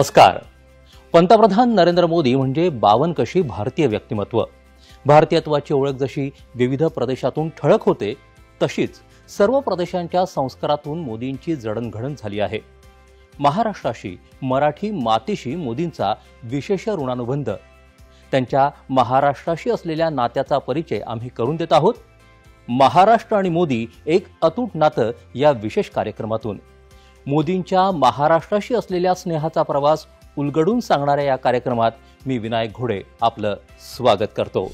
नमस्कार. पंतप्रधान नरेंद्र मोदी म्हणजे बावनकशी भारतीय व्यक्तिमत्व. भारतीयत्वाची ओळख जशी विविध प्रदेशातून ठळक होते तशीच सर्व प्रदेशांच्या संस्कारातून मोदींची जडणघडण झाली आहे. महाराष्ट्राशी, मराठी मातीशी मोदींचा विशेष ऋणानुबंध. त्यांच्या महाराष्ट्राशी असलेल्या नात्याचा परिचय आम्ही करून देत आहोत. महाराष्ट्र आणि मोदी एक अतूट नातं या विशेष कार्यक्रमातून. मोदींच्या महाराष्ट्राशी असलेल्या स्नेहाचा प्रवास उलगडून सांगणाऱ्या या कार्यक्रमात मी विनायक घोडे आपलं स्वागत करतो.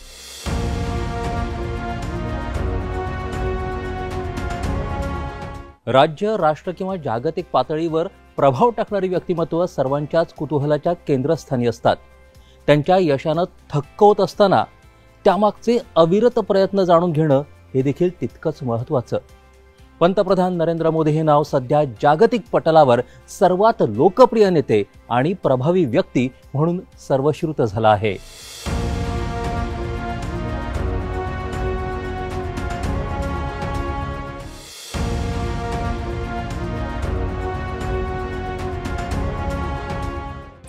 राज्य, राष्ट्र किंवा जागतिक पातळीवर प्रभाव टाकणारी व्यक्तिमत्व सर्वांच्याच कुतूहलाच्या केंद्रस्थानी असतात. त्यांच्या यशानं थक्क होत असताना त्यामागचे अविरत प्रयत्न जाणून घेणं हे देखील तितकंच महत्त्वाचं. पंतप्रधान नरेंद्र मोदी हे नाव सध्या जागतिक पटलावर सर्वात लोकप्रिय नेते आणि प्रभावी व्यक्ती म्हणून सर्वश्रुत झालं आहे.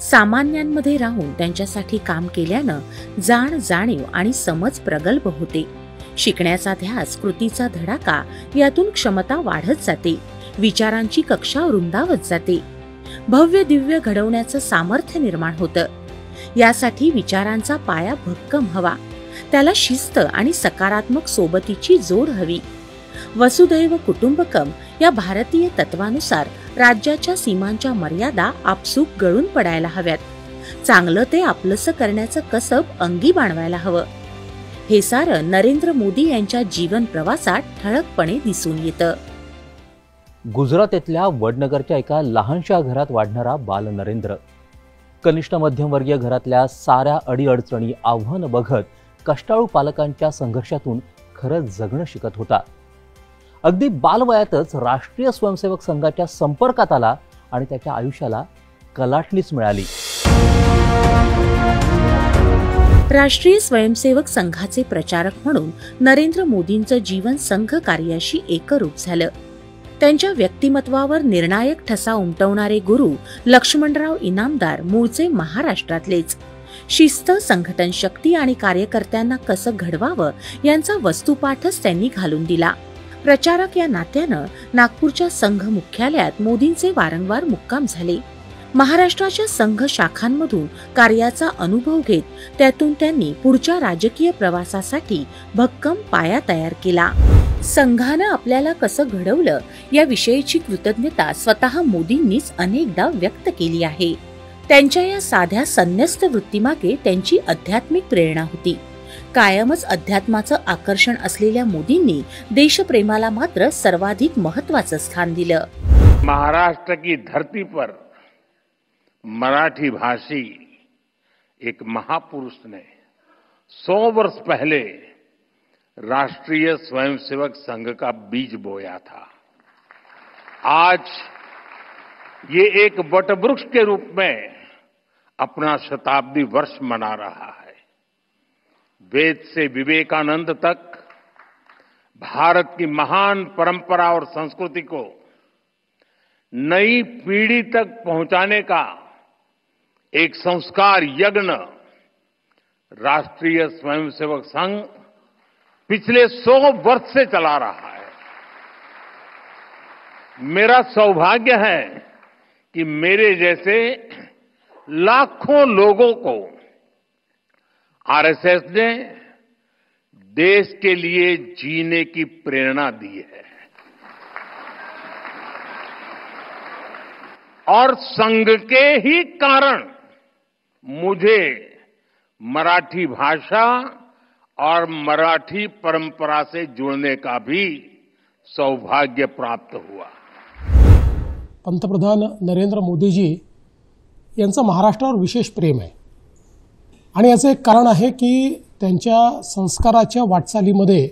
सामान्यांमध्ये राहून त्यांच्यासाठी काम केल्यानं जाण, जाणीव आणि समज प्रगल्भ होते. शिकण्याचा ध्यास, कृतीचा धडाका यातून क्षमता वाढत जाते. विचारांची कक्षा रुंदावत जाते. भव्य दिव्य घडवण्याचं सामर्थ्य निर्माण होतं. यासाठी विचारांचा पाया भक्कम हवा. त्याला शिस्त आणि सकारात्मक सोबतीची जोड हवी. वसुधैव कुटुंबकम या भारतीय तत्वानुसार राज्याच्या सीमांच्या मर्यादा आपसूक गळून पडायला हव्यात. चांगलं ते आपलंसं करण्याचं कसब अंगी बाणवायला हवं. हे सारं नरेंद्र मोदी यांच्या जीवन प्रवासात ठळकपणे दिसून येतं. गुजरातेतल्या वडनगरच्या एका लहानशा घरात वाढणारा बाल नरेंद्र कनिष्ठ मध्यमवर्गीय घरातल्या साऱ्या अडीअडचणी आव्हानं बघत कष्टाळू पालकांच्या संघर्षातून खरंच जगणं शिकत होता. अगदी बालवयातच राष्ट्रीय स्वयंसेवक संघाच्या संपर्कात आला आणि त्याच्या आयुष्याला कलाटणीच मिळाली. राष्ट्रीय स्वयंसेवक संघाचे प्रचारक म्हणून नरेंद्र मोदींचं जीवन संघ कार्याशी एकरूप झालं. त्यांच्या व्यक्तिमत्वावर निर्णायक ठसा उमटवणारे गुरु लक्ष्मणराव इनामदार मूळचे महाराष्ट्रातलेच. शिस्त, संघटन शक्ती आणि कार्यकर्त्यांना कसं घडवावं यांचा वस्तुपाठच त्यांनी घालून दिला. प्रचारक या नात्यानं नागपूरच्या संघ मुख्यालयात मोदींचे वारंवार मुक्काम झाले. महाराष्ट्राच्या संघ शाखांमधून कार्याचा अनुभव घेत त्यातून त्यांनी पुढच्या राजकीय प्रवासासाठी भक्कम पाया तयार केला. संघानं आपल्याला कसं घडवलं याविषयीची कृतज्ञता स्वतः मोदींनीच अनेकदा व्यक्त केली आहे. त्यांच्या या साध्या संन्यस्त वृत्तीमागे त्यांची आध्यात्मिक प्रेरणा होती. कायमच अध्यात्माचं आकर्षण असलेल्या मोदींनी देशप्रेमाला मात्र सर्वाधिक महत्त्वाचं स्थान दिलं. महाराष्ट्र की धरती पर मराठी भाषी एक महापुरुष ने 100 वर्ष पहले राष्ट्रीय स्वयंसेवक संघ का बीज बोया था. आज ये एक वटवृक्ष के रूप में अपना शताब्दी वर्ष मना रहा है. वेद से विवेकानंद तक भारत की महान परंपरा और संस्कृति को नई पीढ़ी तक पहुंचाने का एक संस्कार यज्ञ राष्ट्रीय स्वयंसेवक संघ पिछले 100 वर्ष से चला रहा है. मेरा सौभाग्य है कि मेरे जैसे लाखों लोगों को आरएसएस ने देश के लिए जीने की प्रेरणा दी है और संघ के ही कारण मुझे मराठी भाषा और मराठी परंपरा से जुड़ने का भी सौभाग्य प्राप्त हुआ. पंतप्रधान नरेंद्र मोदीजी यांचं महाराष्ट्रावर विशेष प्रेम आहे आणि याचं एक कारण आहे की त्यांच्या संस्काराच्या वाटचालीमध्ये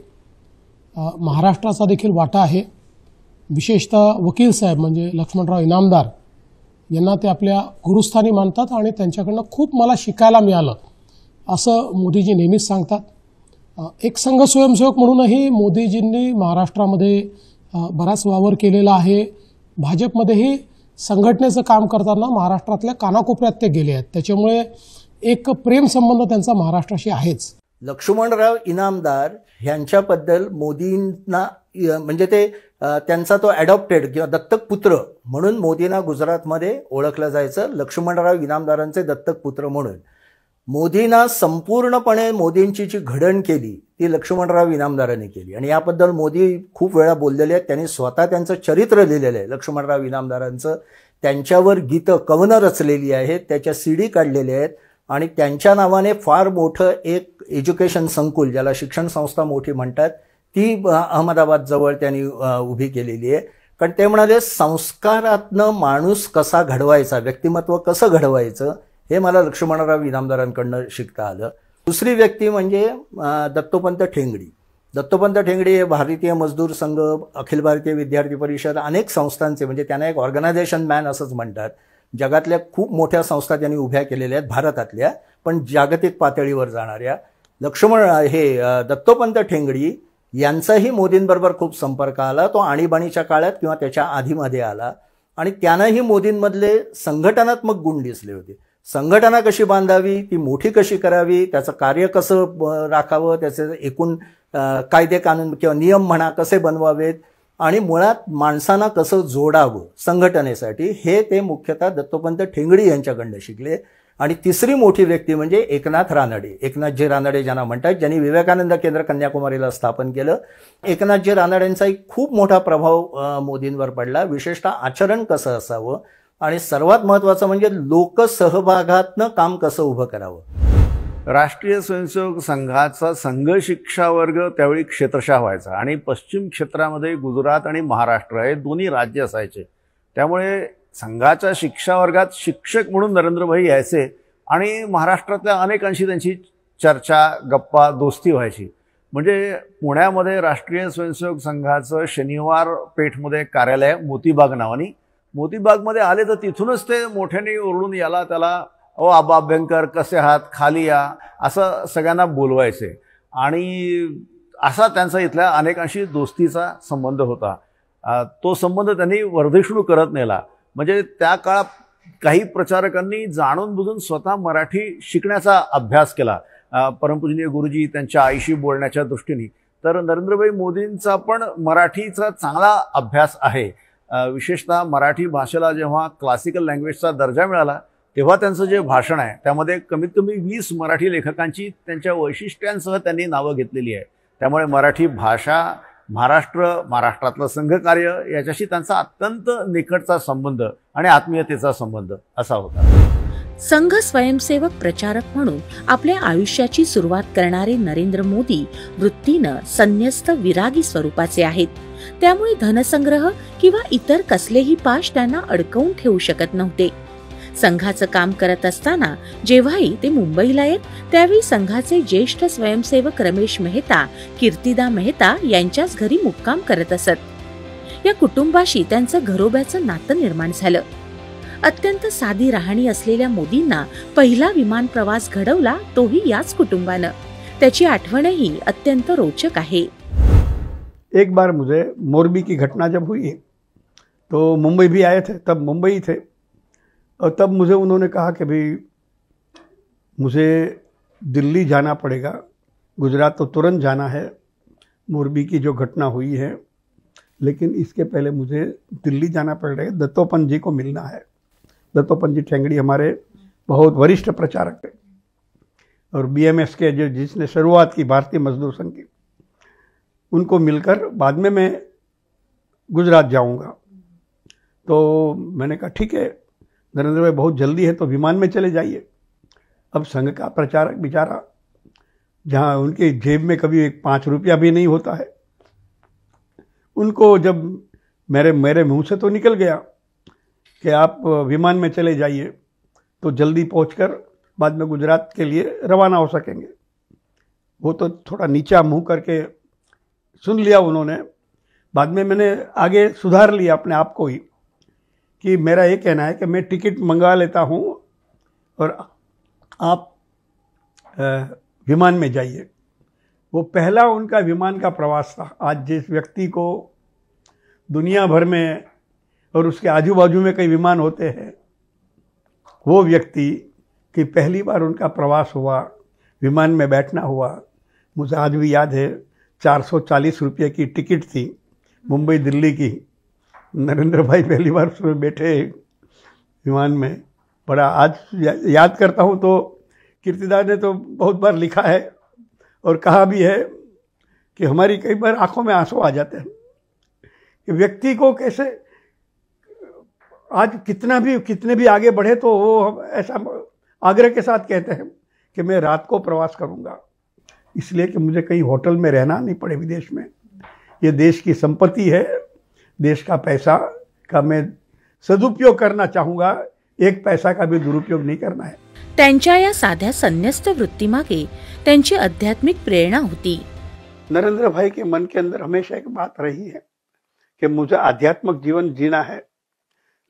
महाराष्ट्राचा देखील वाटा आहे. विशेषतः वकील साहेब म्हणजे लक्ष्मणराव इनामदार यांना ते आपल्या गुरुस्थानी मानतात आणि त्यांच्याकडनं खूप मला शिकायला मिळालं असं मोदीजी नेहमीच सांगतात. एक संघ स्वयंसेवक म्हणूनही मोदीजींनी महाराष्ट्रामध्ये बराच वावर केलेला आहे. भाजपमध्येही संघटनेचं काम करताना महाराष्ट्रातल्या कानाकोपऱ्यात ते गेले आहेत. त्याच्यामुळे एक प्रेमसंबंध त्यांचा महाराष्ट्राशी आहेच. लक्ष्मणराव इनामदार ह्यांच्याबद्दल मोदींना म्हणजे ते त्यांचा तो ॲडॉप्टेड किंवा दत्तक पुत्र म्हणून मोदींना गुजरातमध्ये ओळखलं जायचं. लक्ष्मणराव इनामदारांचे दत्तक पुत्र म्हणून मोदींना संपूर्णपणे मोदींची जी घडण केली ती लक्ष्मणराव इनामदारांनी केली. आणि याबद्दल मोदी खूप वेळा बोललेले आहेत. त्यांनी स्वतः त्यांचं चरित्र लिहिलेलं आहे लक्ष्मणराव इनामदारांचं. त्यांच्यावर गीतं कवनं रचलेली आहेत, त्याच्या CD काढलेल्या आहेत. आणि त्यांच्या नावाने फार मोठं एक एज्युकेशन संकुल, ज्याला शिक्षण संस्था मोठी म्हणतात, ती अहमदाबाद जवळ त्यांनी उभी केलेली आहे. कारण ते म्हणाले संस्कारातनं माणूस कसा घडवायचा, व्यक्तिमत्व कसं घडवायचं हे मला लक्ष्मणराव इनामदारांकडनं शिकता आलं. दुसरी व्यक्ती म्हणजे दत्तोपंत ठेंगडी. दत्तोपंत ठेंगडी हे भारतीय मजदूर संघ, अखिल भारतीय विद्यार्थी परिषद, अनेक संस्थांचे, म्हणजे त्यांना एक ऑर्गनायझेशन मॅन असंच म्हणतात. जगातल्या खूप मोठ्या संस्था त्यांनी उभ्या केलेल्या आहेत, भारतातल्या पण जागतिक पातळीवर जाणाऱ्या. दत्तोपंत ठेंगडी यांचाही मोदींबरोबर खूप संपर्क आला. तो आणीबाणीच्या काळात किंवा त्याच्या आधीमध्ये आला. आणि त्यानंही मोदींमधले संघटनात्मक गुण दिसले होते. संघटना कशी बांधावी, ती मोठी कशी करावी, त्याचं कार्य कसं राखावं, त्याचे एकूण कायदे कानून किंवा नियम म्हणा कसे बनवावेत, आणि मुळात माणसांना कसं जोडावं संघटनेसाठी, हे ते मुख्यतः दत्तोपंत ठेंगडी यांच्याकडनं शिकले. आणि तिसरी मोठी व्यक्ती म्हणजे एकनाथ रानडे. एकनाथजी रानडे ज्यांना म्हणतात, ज्यांनी विवेकानंद केंद्र कन्याकुमारीला स्थापन केलं. एकनाथजी रानडेंचा एक खूप मोठा प्रभाव मोदींवर पडला, विशेषतः आचरण कसं असावं आणि सर्वात महत्त्वाचं म्हणजे लोकसहभागातनं काम कसं उभं करावं. राष्ट्रीय स्वयंसेवक संघाचा संघ शिक्षा वर्ग त्यावेळी क्षेत्रशः व्हायचा आणि पश्चिम क्षेत्रामध्ये गुजरात आणि महाराष्ट्र हे दोन्ही राज्य असायचे. त्यामुळे संघाच्या शिक्षा वर्गात शिक्षक म्हणून नरेंद्रभाई यायचे आणि महाराष्ट्रातल्या अनेकांशी त्यांची चर्चा, गप्पा, दोस्ती व्हायची. म्हणजे पुण्यामध्ये राष्ट्रीय स्वयंसेवक संघाचं शनिवार पेठमध्ये कार्यालय मोतीबाग नावानी. मोतीबागमध्ये आले तर तिथूनच ते मोठ्याने ओरडून याला त्याला ओ आबा अभ्यंकर कसे आहात, खाली या, असं सगळ्यांना बोलवायचे. आणि असा त्यांचा इथल्या अनेकांशी दोस्तीचा संबंध होता. तो संबंध त्यांनी वर्धिष्णू करत नेला. म्हणजे त्या काळात काही प्रचारकांनी जाणून बुजून स्वतः मराठी शिकण्याचा अभ्यास केला. परमपूजनीय गुरुजी त्यांच्या आईशी बोलण्याच्या दृष्टीने. तर नरेंद्रभाई मोदींचा पण मराठीचा चांगला अभ्यास आहे. विशेषतः मराठी भाषेला जेव्हा क्लासिकल लँग्वेजचा दर्जा मिळाला तेव्हा त्यांचं जे भाषण आहे त्यामध्ये कमीत कमी 20 मराठी लेखकांची त्यांच्या वैशिष्ट्यांसह त्यांनी नावं घेतलेली आहे. त्यामुळे मराठी भाषा, महाराष्ट्रातलं संघकार्य याच्याशी त्यांचा अत्यंत निकटचा संबंध आणि आत्मीयतेचा संबंध असा होता. संघ स्वयंसेवक प्रचारक म्हणून आपल्या आयुष्याची सुरुवात करणारे नरेंद्र मोदी वृत्तीनं संन्यस्त विरागी स्वरूपाचे आहेत. त्यामुळे धनसंग्रह किंवा इतर कसलेही पाश त्यांना अडकवून ठेवू शकत नव्हते. संघाचं काम करत असताना जेव्हाही ते मुंबईला येत त्यावेळी संघाचे ज्येष्ठ स्वयंसेवक रमेश मेहता, कीर्तिदा मेहता यांच्याच घरी मुक्काम करत असत. या कुटुंबाशी त्यांचं घरोब्याचं नातं निर्माण झालं. अत्यंत साधी राहणी असलेल्या मोदींना पहिला विमान प्रवास घडवला तोही याच कुटुंबानं. त्याची आठवणही अत्यंत रोचक आहे. एक बार मुझे मोरबी की घटना जब हुई तो मुंबई भी आए थे, तब मुंबई थे, और तब मुझे उन्होंने कहा कि भाई मुझे दिल्ली जाना पड़ेगा, गुजरात तो तुरंत जाना है, मोरबी की जो घटना हुई है, लेकिन इसके पहले मुझे दिल्ली जाना पड़ेगा, दत्तोपंत जी को मिलना है. दत्तोपंत जी ठेंगड़ी हमारे बहुत वरिष्ठ प्रचारक थे और BMS के जो जिसने शुरुआत की भारतीय मजदूर संघ की, उनको मिलकर बाद में मैं गुजरात जाऊंगा. तो मैंने कहा ठीक है नरेंद्र भाई, बहुत जल्दी है तो विमान में चले जाइए. अब संघ का प्रचारक बेचारा, जहाँ उनके जेब में कभी एक 5 रुपया भी नहीं होता है, उनको जब मेरे मुंह से तो निकल गया कि आप विमान में चले जाइए तो जल्दी पहुंचकर बाद में गुजरात के लिए रवाना हो सकेंगे. वो तो थोड़ा नीचा मुंह करके सुन लिया उन्होंने. बाद में मैंने आगे सुधार लिया अपने आप को ही कि मेरा ये कहना है कि मैं टिकट मंगा लेता हूँ और आप विमान में जाइए. वो पहला उनका विमान का प्रवास था. आज जिस व्यक्ति को दुनिया भर में और उसके आजू बाजू में कई विमान होते हैं, वो व्यक्ति कि पहली बार उनका प्रवास हुआ, विमान में बैठना हुआ, मुझे आज भी याद है 440 रुपये की टिकट थी मुंबई दिल्ली की। नरेंद्र भाई पहली बार उसमें बैठे विमान में, बड़ा आज याद करता हूँ तो कीर्तिदा ने तो बहुत बार लिखा है और कहा भी है कि हमारी कई बार आंखों में आंसू आ जाते हैं कि व्यक्ति को कैसे आज कितने भी आगे बढ़े तो वो ऐसा आग्रह के साथ कहते हैं कि मैं रात को प्रवास करूंगा, इसलिए कि मुझे कहीं होटल में रहना नहीं पड़े विदेश में। ये देश की संपत्ति है, देश का पैसा का मैं सदुपयोग करना चाहूँगा, एक पैसा का भी दुरुपयोग नहीं करना है। त्यांच्या या साध्या संन्यस्त वृत्तीमागे त्यांची आध्यात्मिक प्रेरणा होती। नरेंद्र भाई के मन के अंदर हमेशा एक बात रही है कि मुझे आध्यात्मिक जीवन जीना है,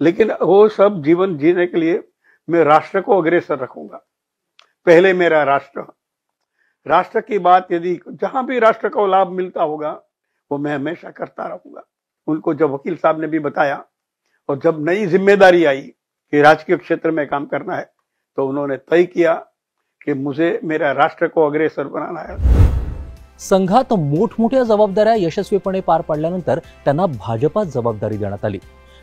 लेकिन वो सब जीवन जीने के लिए मैं राष्ट्र को अग्रेसर रखूंगा। पहले मेरा राष्ट्र की बात यदि जहां भी राष्ट्र को लाभ मिलता होगा वो मैं हमेशा करता रहूंगा। उनको जब वकील साहब ने भी बताया और जब नई जिम्मेदारी आई कि राजकीय क्षेत्र में काम करना है, तो उन्होंने तय किया कि मुझे मेरा राष्ट्र को अग्रेसर बनाना है। संघात मोठमोठ्या जबाबदाऱ्या यशस्वीपणे पार पाडल्यानंतर त्यांना भाजपात जबाबदारी देण्यात आली।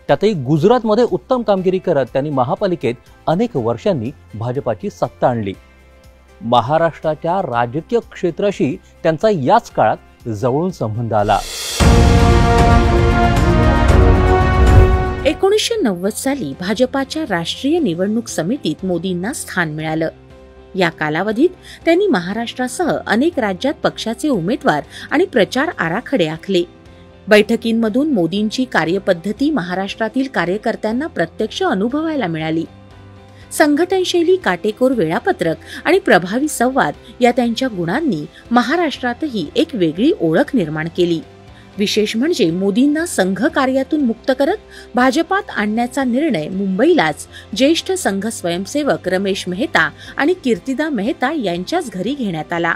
त्यातही गुजरातमध्ये उत्तम कामगिरी करत त्यांनी महापालिकेत अनेक वर्षांनी भाजपाची सत्ता आणली। महाराष्ट्राच्या राजकीय क्षेत्राशी त्यांचा याच काळात जवळून संबंध आला। 1990 साली भाजपाच्या राष्ट्रीय निवडणूक समितीत मोदींना स्थान मिळालं। या कालावधीत त्यांनी महाराष्ट्रासह अनेक राज्यात पक्षाचे उमेदवार आणि प्रचार आराखडे आखले। बैठकींमधून मोदींची कार्यपद्धती महाराष्ट्रातील कार्यकर्त्यांना प्रत्यक्ष अनुभवायला मिळाली। संघटनशैली, काटेकोर वेळापत्रक आणि प्रभावी संवाद या त्यांच्या गुणांनी महाराष्ट्रातही एक वेगळी ओळख निर्माण केली। विशेष म्हणजे मोदींना संघ कार्यातून मुक्त करत भाजपात आणण्याचा निर्णय मुंबईलाच ज्येष्ठ संघ स्वयंसेवक रमेश मेहता आणि कीर्तिदा मेहता यांच्याच घरी घेण्यात आला।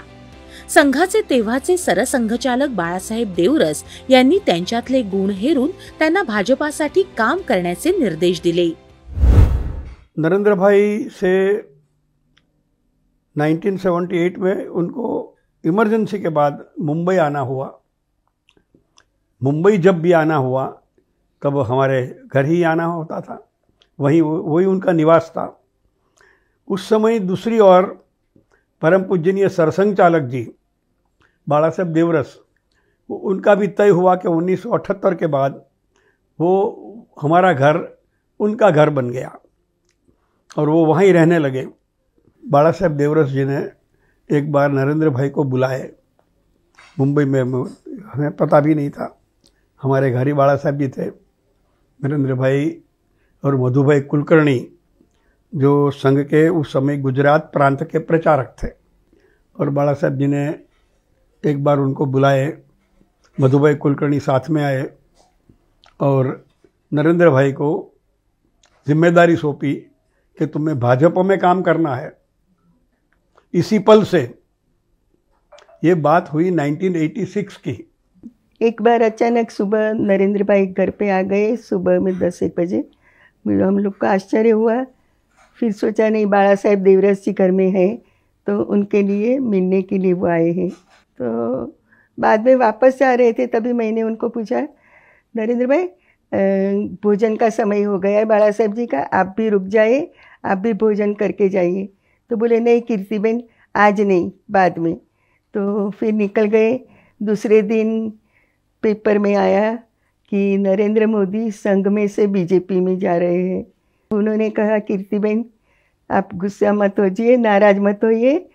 संघाचे तेव्हाचे सरसंघचालक बाळासाहेब देवरस यांनी त्यांच्यातले गुण हेरून त्यांना भाजपासाठी काम करण्याचे निर्देश दिले। नरेंद्र भाई से 1978 में उनको इमरजेंसी के बाद मुंबई आना हुआ। मुंबई जब भी आना हुआ तब हमारे घर ही आना होता था, वही उनका निवास था। उस समय दूसरी ओर परम पूजनीय सरसंघ चालक जी बाळासाहेब देवरस, उनका भी तय हुआ कि 1978 के बाद वो हमारा घर उनका घर बन गया और वो वहीं रहने लगे। बाळासाहेब देवरस जी ने एक बार नरेंद्र भाई को बुलाए मुंबई में, हमें पता भी नहीं था। हमारे घर ही बाला साहब भी थे, नरेंद्र भाई और मधुभाई कुलकर्णी जो संघ के उस समय गुजरात प्रांत के प्रचारक थे, और बाला साहब जी ने एक बार उनको बुलाए। मधुभाई कुलकर्णी साथ में आए और नरेंद्र भाई को जिम्मेदारी सौंपी कि तुम्हें भाजपा में काम करना है। इसी पल से ये बात हुई 1986 की। एक बार अचानक सुबह नरेंद्र भाई घर पे आ गए, सुबह में 10-1 बजे। हम लोग को आश्चर्य हुआ, फिर सोचा नहीं बाला साहेब देवरस जी घर में हैं तो उनके लिए मिलने के लिए वो आए हैं। तो बाद में वापस जा रहे थे तभी मैंने उनको पूछा, नरेंद्र भाई भोजन का समय हो गया है बाला साहेब जी का, आप भी रुक जाइए, आप भी भोजन करके जाइए। तो बोले नहीं कीर्तिबेन आज नहीं, बाद में। तो फिर निकल गए। दूसरे दिन पेपर में आया कि नरेंद्र मोदी संघ में से बीजेपी में जा रहे हैं। उन्होंने कहा कीर्तिबेन आप गुस्सा मत होइए, नाराज मत होइए,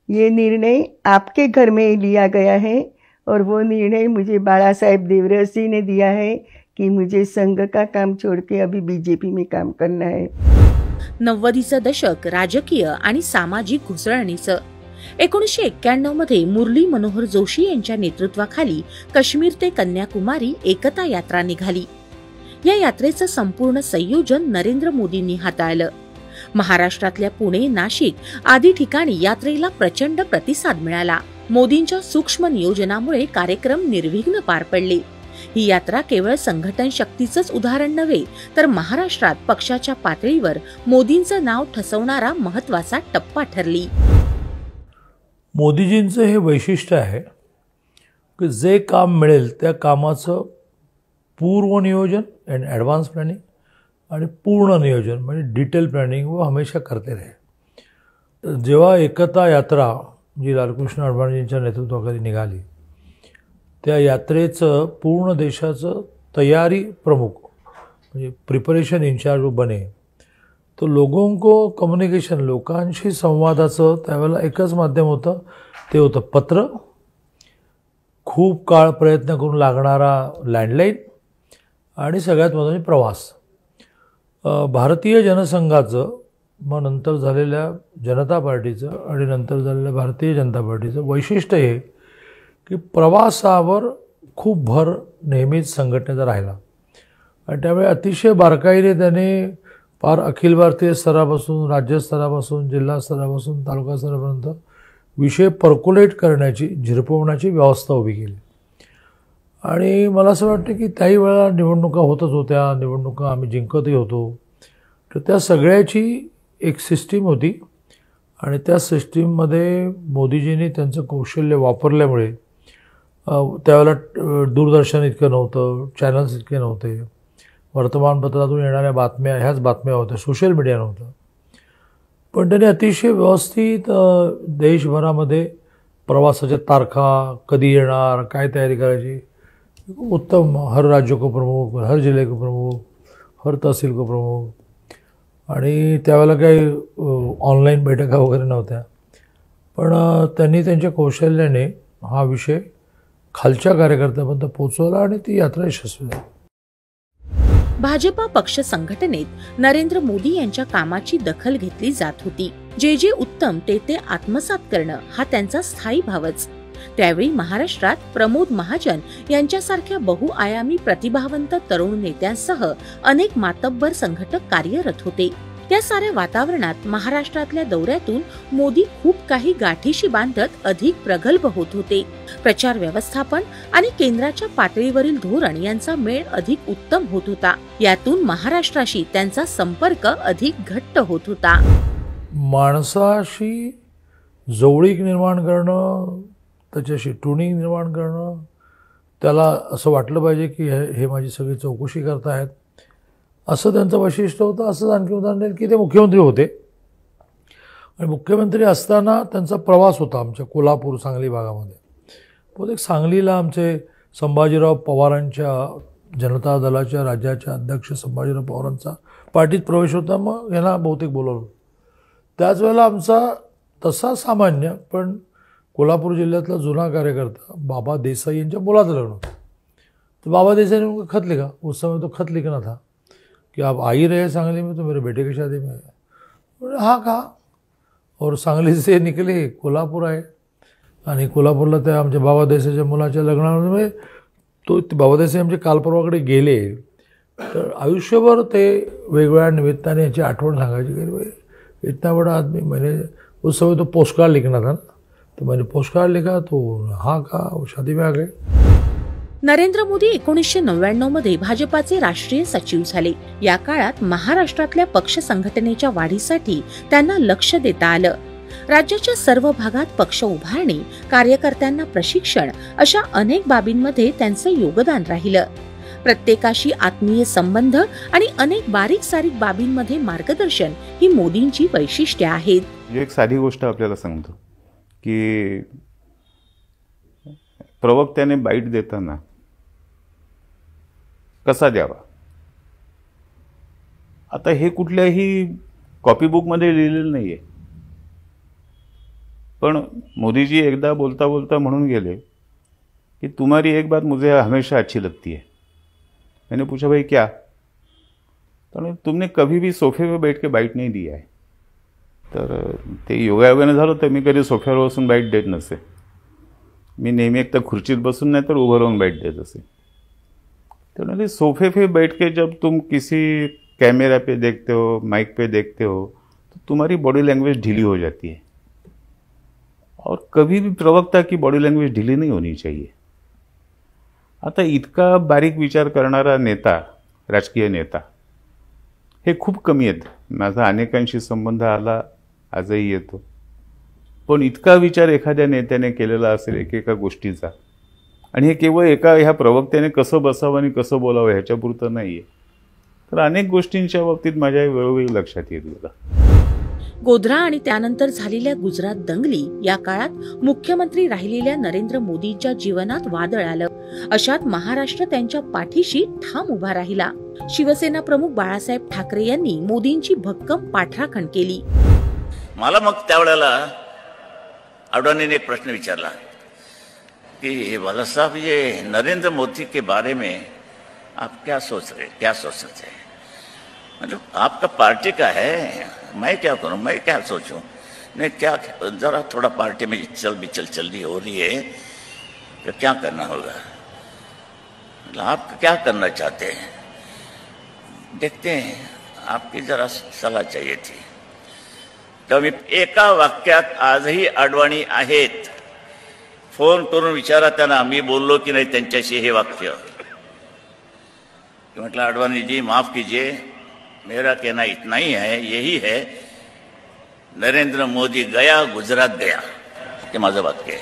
ये निर्णय आपके घर में लिया गया है और वो निर्णय मुझे बाला साहेब देवरस जी ने दिया है कि मुझे संघ का काम छोड़ के अभी बीजेपी में काम करना है। 90चं दशक राजकीय आणि सामाजिक घुसळणीचं। 1991 मध्ये मुरली मनोहर जोशी यांच्या नेतृत्वाखाली काश्मीर ते कन्याकुमारी एकता यात्रा निघाली। या यात्रेचं संपूर्ण संयोजन नरेंद्र मोदींनी हाताळलं। महाराष्ट्रातल्या पुणे, नाशिक आदी ठिकाणी यात्रेला प्रचंड प्रतिसाद मिळाला। मोदींच्या सूक्ष्म नियोजनामुळे कार्यक्रम निर्विघ्न पार पडले। ही यात्रा केवळ संघटन शक्तीचंच उदाहरण नव्हे, तर महाराष्ट्रात पक्षाच्या पातळीवर मोदींचं नाव ठसवणारा महत्वाचा टप्पा ठरली. मोदीजींचं हे वैशिष्ट्य आहे की जे काम मिळेल त्या कामाचं पूर्वनियोजन अँड ॲडव्हान्स प्लॅनिंग आणि पूर्ण नियोजन म्हणजे डिटेल प्लॅनिंग वो हमेशा करते रहे. जेव्हा एकता यात्रा जी लालकृष्ण अडवाणींच्या नेतृत्वाखाली निघाली, त्या यात्रेचं पूर्ण देशाचं तयारी प्रमुख म्हणजे प्रिपरेशन इन्चार्ज बने, तो लोगों को कम्युनिकेशन, लोकांशी संवादाचं त्यावेळेला एकच माध्यम होतं, ते होतं पत्र, खूप काळ प्रयत्न करून लागणारा लँडलाईन आणि सगळ्यात महत्त्वाचे प्रवास. भारतीय जनसंघाचं मग नंतर झालेल्या जनता पार्टीचं आणि नंतर झालेल्या भारतीय जनता पार्टीचं वैशिष्ट्य हे की प्रवासावर खूप भर नेहमीच संघटनेचा राहिला आणि त्यामुळे अतिशय बारकाईने त्याने फार अखिल भारतीय स्तरापासून, राज्य स्तरापासून, जिल्हा स्तरापासून, तालुका स्तरापर्यंत विषय पर्क्युलेट करण्याची, झिरपवण्याची व्यवस्था उभी केली. आणि मला असं वाटतं की त्याही वेळा निवडणुका होतच होत्या, निवडणुका आम्ही जिंकतही होतो, तर त्या सगळ्याची एक सिस्टीम होती आणि त्या सिस्टीममध्ये मोदीजींनी त्यांचं कौशल्य वापरल्यामुळे त्यावेळेला दूरदर्शन इतकं नव्हतं, चॅनल्स इतके नव्हते, वर्तमानपत्रातून येणाऱ्या बातम्या ह्याच बातम्या होत्या, सोशल मीडिया नव्हतं, पण त्यांनी अतिशय व्यवस्थित देशभरामध्ये प्रवासाच्या तारखा, कधी येणार, काय तयारी करायची, उत्तम, हर राज्य को प्रमुख, हर जिल्हे को प्रमुख, हर तहसील को प्रमुख. आणि त्यावेळेला काही ऑनलाईन बैठका वगैरे नव्हत्या, पण त्यांनी त्यांच्या कौशल्याने हा विषय खालच्या कार्यकर्त्यापर्यंत पोहोचवला आणि ती यात्रा यशस्वी झाली. भाजपा पक्ष संघटनेत नरेंद्र मोदी यांच्या कामाची दखल घेतली जात होती. जे उत्तम ते आत्मसात करणं हा त्यांचा स्थायी भावच. त्यावेळी महाराष्ट्रात प्रमोद महाजन यांच्यासारख्या बहुआयामी प्रतिभावंत तरुण नेत्यांसह अनेक मातब्बर संघटक कार्यरत होते. त्या साऱ्या वातावरणात महाराष्ट्रातल्या दौऱ्यातून मोदी खूप काही गाठीशी बांधत अधिक प्रगल्भ होत होते. प्रचार व्यवस्थापन आणि केंद्राच्या पातळीवरील धोरण यांचा मेळ अधिक उत्तम होत होता. यातून महाराष्ट्राशी त्यांचा संपर्क अधिक घट्ट होत होता. माणसाशी जवळीक निर्माण करणं, त्याच्याशी ट्युनिंग निर्माण करणं, त्याला असं वाटलं पाहिजे की हे माझी सगळी चौकशी करतायत, असं त्यांचं वैशिष्ट्य होतं. असंच आणखी उदाहरण देईल की ते मुख्यमंत्री होते आणि मुख्यमंत्री असताना त्यांचा प्रवास होता आमच्या कोल्हापूर, सांगली भागामध्ये. बहुतेक सांगलीला आमचे संभाजीराव पवारांच्या जनता दलाच्या राज्याच्या अध्यक्ष संभाजीराव पवारांचा पार्टीत प्रवेश होता, मग यांना बहुतेक बोलवलं. त्याच वेळेला आमचा तसा सामान्य पण कोल्हापूर जिल्ह्यातला जुना कार्यकर्ता बाबा देसाई यांच्या मुलाचं लग्न होतं. तो बाबा देसाई ने उनको खत लिखा, उस समय तो खत लिखना था कि आप आ ही रहे सांगली में, तो मेरे बेटे की शादी में. हाँ कहा और सांगली से निकले, कोल्हापूर आए आणि कोल्हापूरला त्या आमच्या बाबा देसाईच्या मुलाच्या लग्नामध्ये तो बाबा देसाई आमच्या कालपर्वाकडे गेले. तर आयुष्यभर ते वेगवेगळ्या निमित्ताने याची आठवण सांगायची की भाई इतना बड़ा आदमी, मैंने उस समय तो पोस्ट कार्ड लिखना था ना, तो मैंने पोस्ट कार्ड लिखा, तो हाँ कहा, वो शादी में आ गए. नरेंद्र मोदी 1999 मध्ये भाजपाचे राष्ट्रीय सचिव झाले. या काळात महाराष्ट्रातल्या पक्ष संघटनेच्या वाढीसाठी त्यांना लक्ष देता आलं. राज्याच्या सर्व भागात पक्ष उभारणी, कार्यकर्त्यांना प्रशिक्षण अशा अनेक बाबींमध्ये त्यांचं योगदान राहिलं. प्रत्येकाशी आत्मीय संबंध आणि अनेक बारीक सारीक बाबींमध्ये मार्गदर्शन ही मोदींची वैशिष्ट्ये आहेत. एक साधी गोष्ट आपल्याला सांगतो की प्रवक्त्याने बाईट देताना कसा द्यावा. आता हे कुठल्याही कॉपीबुकमध्ये लिहिलेलं नाहीये, पण मोदीजी एकदा बोलता बोलता म्हणून गेले कि तुम्हारी एक बात मुझे हमेशा अच्छी लगती है. मैंने पूछा भाई क्या? तो तुमने कभी भी सोफे पे बैठ के बाईट नहीं दिया है. तर ते योगायोगाने झालं तर मी कधी सोफ्यावर बसून बाईट देत नसे. मी नेहमी एक तर खुर्चीत बसून नाही तर उभं राहून बाईट देत असे. तो सोफे पे बैठ के जब तुम किसी कैमरा पे देखते हो, माइक पे देखते हो, तो तुम्हारी बॉडी लैंग्वेज ढीली हो जाती है. और कभी भी प्रवक्ता की बॉडी लैंग्वेज ढीली नहीं होनी चाहिए. आता इतका बारीक विचार करणारा नेता, राजकीय नेता हे खूप कमी आहेत. माझा अनेकांशी संबंध आला, आजही येतो. पण इतका विचार एखाद्या नेत्याने केलेला असेल एकेका गोष्टीचा, आणि हे केवळ एका ह्या प्रवक्त्याने कसं बसावं आणि कसं बोलावं ह्याच्यापुरतं नाही आहे. तर अनेक गोष्टींच्या बाबतीत माझ्या वेळोवेळी लक्षात येत होतं. गोध्रा आणि त्यानंतर झालेल्या गुजरात दंगली या काळात मुख्यमंत्री राहिलेल्या नरेंद्र मोदींच्या जीवनात वादळ आलं. अशात महाराष्ट्र त्यांच्या पाठीशी ठाम उभा राहिला. शिवसेना प्रमुख बाळासाहेब ठाकरे यांनी मोदींची भक्कम पाठराखण केली. मला मग त्यावेळेला अडवाणीने एक प्रश्न विचारला कि बाला साहब, ये नरेंद्र मोदी के बारे में आप क्या सोच सकते हैं? मतलब आपका पार्टी का है, मैं क्या करूं, मैं क्या सोचूं? नहीं, क्या जरा थोड़ा पार्टी में चल रही हो रही है, तो क्या करना होगा? मतलब आप क्या करना चाहते हैं? देखते हैं, आपकी जरा सलाह चाहिए थी. तर मी एका वाक्यात आजही अडवाणी आहेत. फोन करून विचारा त्यांना, मी बोललो की नाही त्यांच्याशी हे वाक्य. म्हटलं, अडवाणी जी माफ कीजिए, मेरा कहना इतना ही है, यही है, नरेंद्र मोदी गया, गुजरात गया, हे माझं वाक्य आहे.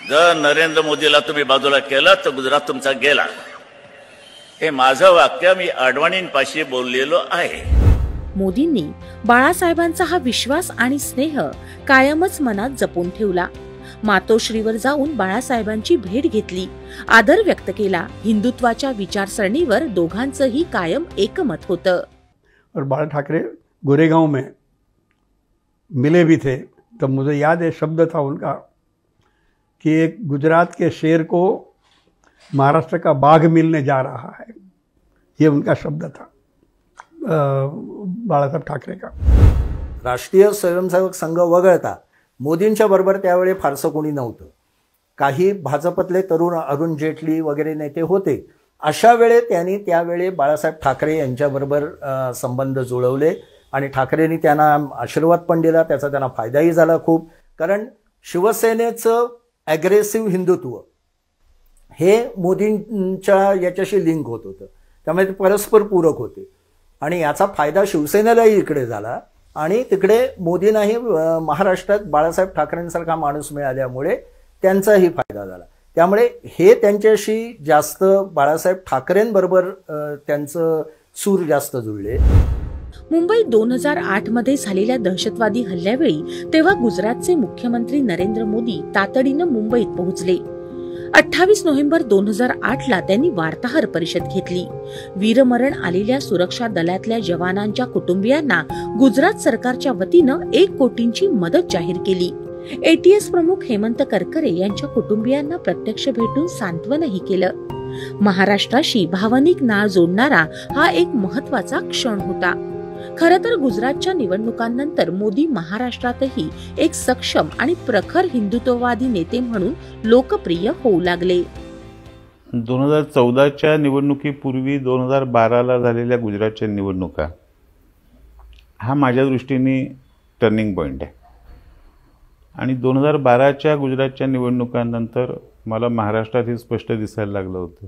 जर नरेंद्र मोदीला तुम्ही बाजूला केलं तर गुजरात तुमचा गेला. हे माझं वाक्य मी अडवाणींपाशी बोललेलो आहे. मोदींनी बाळासाहेबांचा हा विश्वास आणि स्नेह कायमच मनात जपून ठेवला. मातोश्रीवर जाऊन बाळासाहेबांची भेट घेतली, आदर व्यक्त केला. हिंदुत्वाच्या विचारसरणीवर दोघांचंही कायम एकमत होतं. और बाळा ठाकरे गोरेगांव में मिले भी थे, तब मुझे याद है शब्द था उनका कि एक गुजरात के शेर को महाराष्ट्र का बाघ मिलने जा रहा है, ये उनका शब्द था बाळासाहेब ठाकरे का. राष्ट्रीय स्वयंसेवक संघ वगळता मोदींच्या बरोबर त्यावेळी फारसं कोणी नव्हतं. काही भाजपतले तरुण अरुण जेटली वगैरे नेते होते. अशा वेळे त्यांनी त्यावेळी बाळासाहेब ठाकरे यांच्याबरोबर संबंध जुळवले आणि ठाकरेंनी त्यांना आशीर्वाद पण दिला. त्याचा त्यांना फायदाही झाला खूप. कारण शिवसेनेचं ॲग्रेसिव्ह हिंदुत्व हे मोदींच्या याच्याशी लिंक होत होतं, त्यामुळे ते परस्पर पूरक होते आणि याचा फायदा शिवसेनेलाही इकडे झाला आणि तिकडे मोदींनाही महाराष्ट्रात बाळासाहेब ठाकरेंसारखा माणूस मिळाल्यामुळे त्यांचाही फायदा झाला. त्यामुळे हे त्यांच्याशी जास्त बाळासाहेब ठाकरेंबरोबर त्यांचं सूर जास्त जुळले. मुंबईत 2008 मध्ये झालेल्या दहशतवादी हल्ल्यावेळी तेव्हा गुजरातचे मुख्यमंत्री नरेंद्र मोदी तातडीनं मुंबईत पोहोचले. 28 नोव्हेंबर 2008ला त्यांनी वार्ताहर परिषद घेतली. वीरमरण आलेल्या सुरक्षा दलातल्या जवानांच्या कुटुंबियांना गुजरात सरकारच्या वतीनं 1 कोटींची मदत जाहीर केली. एटीएस प्रमुख हेमंत करकरे यांच्या कुटुंबियांना प्रत्यक्ष भेटून सांत्वनही केलं. महाराष्ट्राशी भावनिक नाळ जोडणारा हा एक महत्वाचा क्षण होता. खरं तर गुजरातच्या निवडणुकांनंतर मोदी महाराष्ट्रातही एक सक्षम आणि प्रखर हिंदुत्ववादी नेते म्हणून लोकप्रिय होऊ लागले. 2014च्या निवडणुकीपूर्वी 2012ला झालेल्या गुजरातच्या निवडणुका हा माझ्या दृष्टीने टर्निंग पॉईंट आहे. आणि 2012च्या गुजरातच्या निवडणुकांनंतर मला महाराष्ट्रात हे स्पष्ट दिसायला लागलं होतं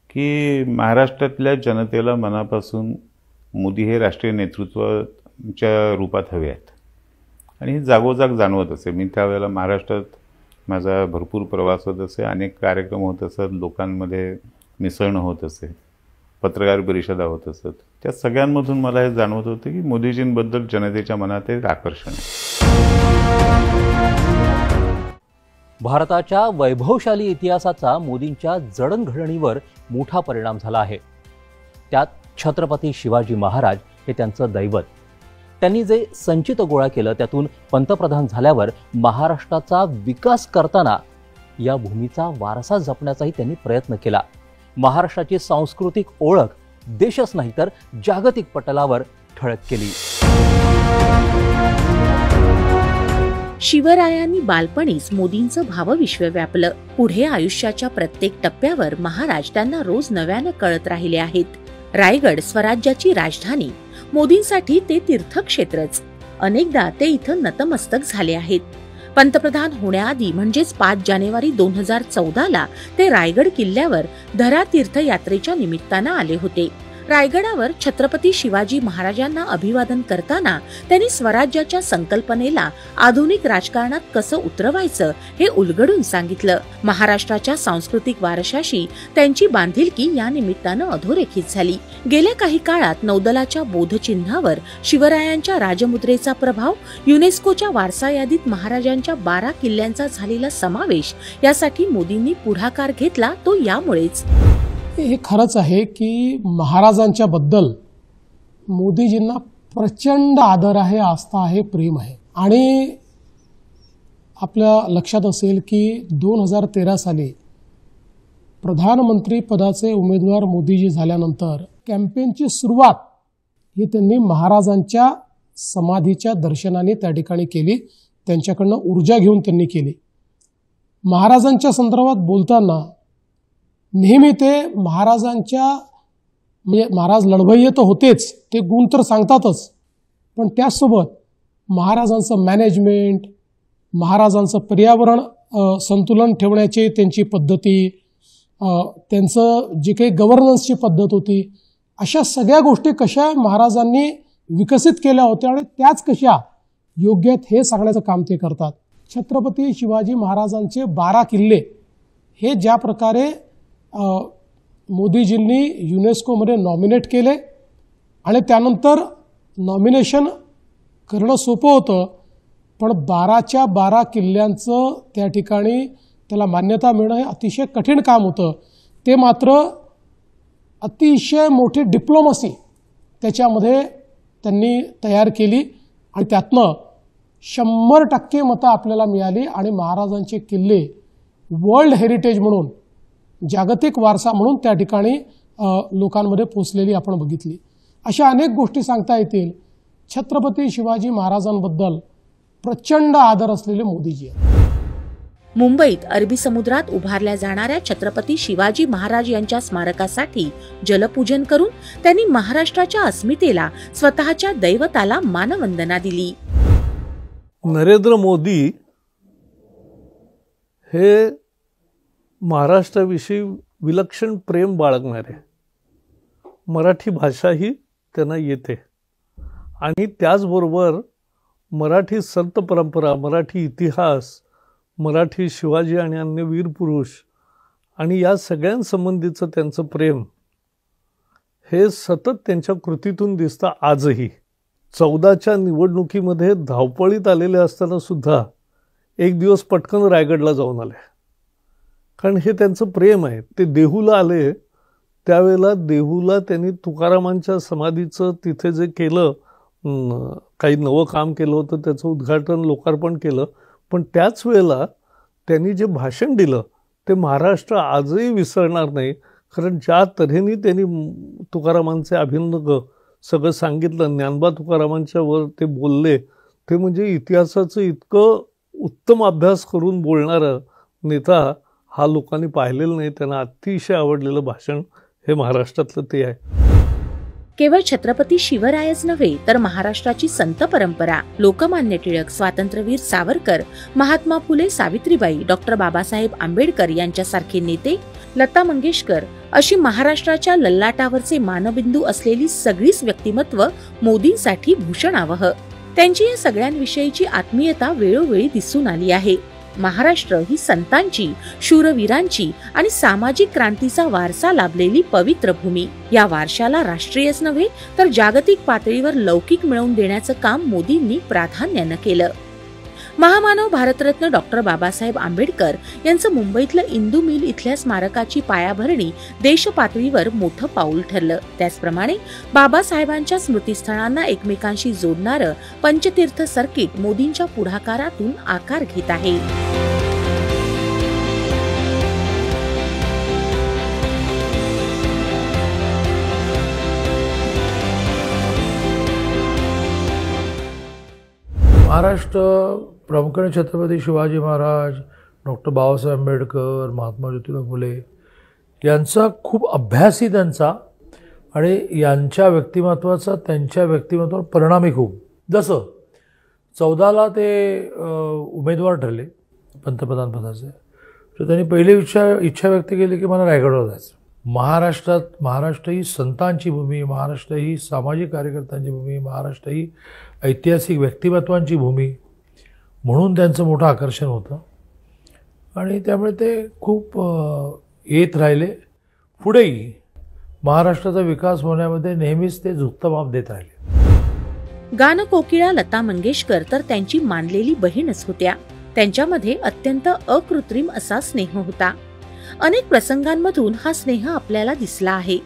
की महाराष्ट्रातल्या जनतेला मनापासून मोदी हे राष्ट्रीय नेतृत्वाच्या रूपात हवे आहेत आणि हे जागोजाग जाणवत असे. मी त्यावेळेला महाराष्ट्रात माझा भरपूर प्रवास होत असे, अनेक कार्यक्रम होत असत, लोकांमध्ये मिसळणं होत असे, पत्रकार परिषदा होत असत. त्या सगळ्यांमधून मला हे जाणवत होतं की मोदीजींबद्दल जनतेच्या मनात एक आकर्षण आहे. भारताच्या वैभवशाली इतिहासाचा मोदींच्या जडणघडणीवर मोठा परिणाम झाला आहे. त्यात छत्रपती शिवाजी महाराज हे त्यांचं दैवत. त्यांनी जे संचित गोळा केलं त्यातून पंतप्रधान झाल्यावर महाराष्ट्राचा विकास करताना या भूमीचा वारसा जपण्याचाही त्यांनी प्रयत्न केला. महाराष्ट्राची सांस्कृतिक ओळख देशच नाही तर जागतिक पटलावर ठळक केली. शिवरायांनी बालपणीच मोदींचं भावविश्व व्यापलं. पुढे आयुष्याच्या प्रत्येक टप्प्यावर महाराज त्यांना रोज नव्यानं कळत राहिले आहेत. रायगड स्वराज्याची राजधानी, मोदींसाठी ते तीर्थक्षेत्रच. अनेकदा ते इथं नतमस्तक झाले आहेत. पंतप्रधान होण्याआधी म्हणजेच 5 जानेवारी 2014ला ते रायगड किल्ल्यावर धरा तीर्थयात्रेच्या निमित्तानं आले होते. रायगडावर छत्रपती शिवाजी महाराजांना अभिवादन करताना त्यांनी स्वराज्याच्या संकल्पनेला आधुनिक राजकारणात कसं उतरवायचं हे उलगडून सांगितलं. महाराष्ट्राच्या सांस्कृतिक वारशाशी त्यांची बांधिलकी या निमित्तानं अधोरेखित झाली. गेल्या काही काळात नौदलाच्या बोधचिन्हावर शिवरायांच्या राजमुद्रेचा प्रभाव, युनेस्कोच्या वारसा यादीत महाराजांच्या 12 किल्ल्यांचा झालेला समावेश यासाठी मोदींनी पुढाकार घेतला तो यामुळेच. हे खरंच आहे की महाराजांच्या बद्दल मोदीजींना प्रचंड आदर आहे, आस्था आहे, प्रेम आहे. आणि आपल्या लक्षात असेल की 2013 साली प्रधानमंत्री पदाचे उमेदवार मोदीजी झाल्यानंतर कॅम्पेनची सुरुवात ही त्यांनी महाराजांच्या समाधीच्या दर्शनाने त्या ठिकाणी केली. त्यांच्याकडनं ऊर्जा घेऊन त्यांनी केली. महाराजांच्या संदर्भात बोलताना नेहमी ते महाराजांच्या म्हणजे महाराज लढवय्ये तर होतेच, ते गुण तर सांगतातच, पण त्याचसोबत महाराजांचं मॅनेजमेंट, महाराजांचं पर्यावरण संतुलन ठेवण्याची त्यांची पद्धती, त्यांचं जे काही गव्हर्नन्सची पद्धत होती, अशा सगळ्या गोष्टी कशा महाराजांनी विकसित केल्या होत्या आणि त्याच कशा योग्य आहेत हे सांगण्याचं काम ते करतात. छत्रपती शिवाजी महाराजांचे 12 किल्ले हे ज्या प्रकारे मोदीजींनी युनेस्कोमध्ये नॉमिनेट केले आणि त्यानंतर नॉमिनेशन करणं सोपं होतं, पण 12च्या 12 किल्ल्यांचं त्या ठिकाणी त्याला मान्यता मिळणं हे अतिशय कठीण काम होतं. ते मात्र अतिशय मोठी डिप्लोमसी त्याच्यामध्ये त्यांनी तयार केली आणि त्यातनं 100% मतं आपल्याला मिळाली आणि महाराजांचे किल्ले वर्ल्ड हेरिटेज म्हणून, जागतिक वारसा म्हणून त्या ठिकाणी लोकांमध्ये पोचलेली आपण बघितली. अशा अनेक गोष्टी सांगता येतील. छत्रपती शिवाजी महाराजांबद्दल प्रचंड आदर असलेले मोदीजी आहेत. मुंबईत अरबी समुद्रात उभारल्या जाणाऱ्या छत्रपती शिवाजी महाराज यांच्या स्मारकासाठी जलपूजन करून त्यांनी महाराष्ट्राच्या अस्मितेला, स्वतःच्या दैवताला मानवंदना दिली. नरेंद्र मोदी हे महाराष्ट्राविषयी विलक्षण प्रेम बाळगणारे, मराठी भाषाही त्यांना येते आणि त्याचबरोबर मराठी संत परंपरा, मराठी इतिहास, मराठी शिवाजी आणि अन्य वीर पुरुष आणि या सगळ्यांसंबंधीचं त्यांचं प्रेम हे सतत त्यांच्या कृतीतून दिसतं. आजही 14च्या निवडणुकीमध्ये धावपळीत आलेले असताना सुद्धा एक दिवस पटकन रायगडला जाऊन आले, कारण हे त्यांचं प्रेम आहे. ते देहूला आले त्यावेळेला देहूला त्यांनी तुकारामांच्या समाधीचं तिथे जे केलं, काही नवं काम केलं होतं, त्याचं उद्घाटन, लोकार्पण केलं. पण त्याच वेळेला त्यांनी जे भाषण दिलं ते महाराष्ट्र आजही विसरणार नाही, कारण ज्या तऱ्हेने त्यांनी तुकारामांचे अभिनव सगळं सांगितलं, ज्ञानबा तुकारामांच्या वर ते बोलले, ते म्हणजे इतिहासाचं इतकं उत्तम अभ्यास करून बोलणारा नेता हा लोकांनी पाहिलेलं नाही. त्यांना अतिशय आवडलेलं भाषण हे महाराष्ट्रातलं ते आहे. केवळ छत्रपती शिवरायच नव्हे तर महाराष्ट्राची संत परंपरा, लोकमान्य टिळक, स्वातंत्र्यवीर सावरकर, महात्मा फुले, सावित्रीबाई, डॉक्टर बाबासाहेब आंबेडकर यांच्यासारखे नेते, लता मंगेशकर अशी महाराष्ट्राच्या ललाटावरचे मानबिंदू असलेली सगळीच व्यक्तिमत्व मोदींसाठी भूषणावह. त्यांची या सगळ्यांविषयीची आत्मीयता वेळोवेळी दिसून आली आहे. महाराष्ट्र ही संतांची, शूरवीरांची आणि सामाजिक क्रांतीचा वारसा लाभलेली पवित्र भूमी. या वारशाला राष्ट्रीयच नव्हे तर जागतिक पातळीवर लौकिक मिळवून देण्याचं काम मोदींनी प्राधान्यानं केलं. महामानव भारतरत्न डॉक्टर बाबासाहेब आंबेडकर यांचं मुंबईतलं इंदू मिल इथल्या स्मारकाची पायाभरणी देश पातळीवर मोठं पाऊल ठरलं. त्याचप्रमाणे बाबासाहेबांच्या स्मृतीस्थळांना एकमेकांशी जोडणारं पंचतीर्थ सर्किट मोदींच्या पुढाकारातून आकार घेत आहे. महाराष्ट्र प्रामुख्याने छत्रपती शिवाजी महाराज, डॉक्टर बाबासाहेब आंबेडकर, महात्मा ज्योतिबा फुले यांचा खूप अभ्यासही त्यांचा आणि यांच्या व्यक्तिमत्वाचा त्यांच्या व्यक्तिमत्वावर परिणामही खूप. जसं 14ला ते उमेदवार ठरले पंतप्रधान पदाचे. तर त्यांनी पहिली इच्छा व्यक्त केली की मला रायगडवर जायचं. महाराष्ट्र ही संतांची भूमी, महाराष्ट्र ही सामाजिक कार्यकर्त्यांची भूमी, महाराष्ट्र ही ऐतिहासिक व्यक्तिमत्वांची भूमी म्हणून त्यांचं मोठं आकर्षण होतं. आणि त्यामुळे ते खूप येत राहिले. पुढेही महाराष्ट्राचा विकास होण्यामध्ये नेहमीच ते झुकतं माप देत राहिले. गानकोकिळा लता मंगेशकर तर त्यांची मानलेली बहीणच होत्या. त्यांच्यामध्ये अत्यंत अकृत्रिम असा स्नेह होता. अनेक प्रसंगांमधून हा स्नेह आपल्याला दिसला आहे.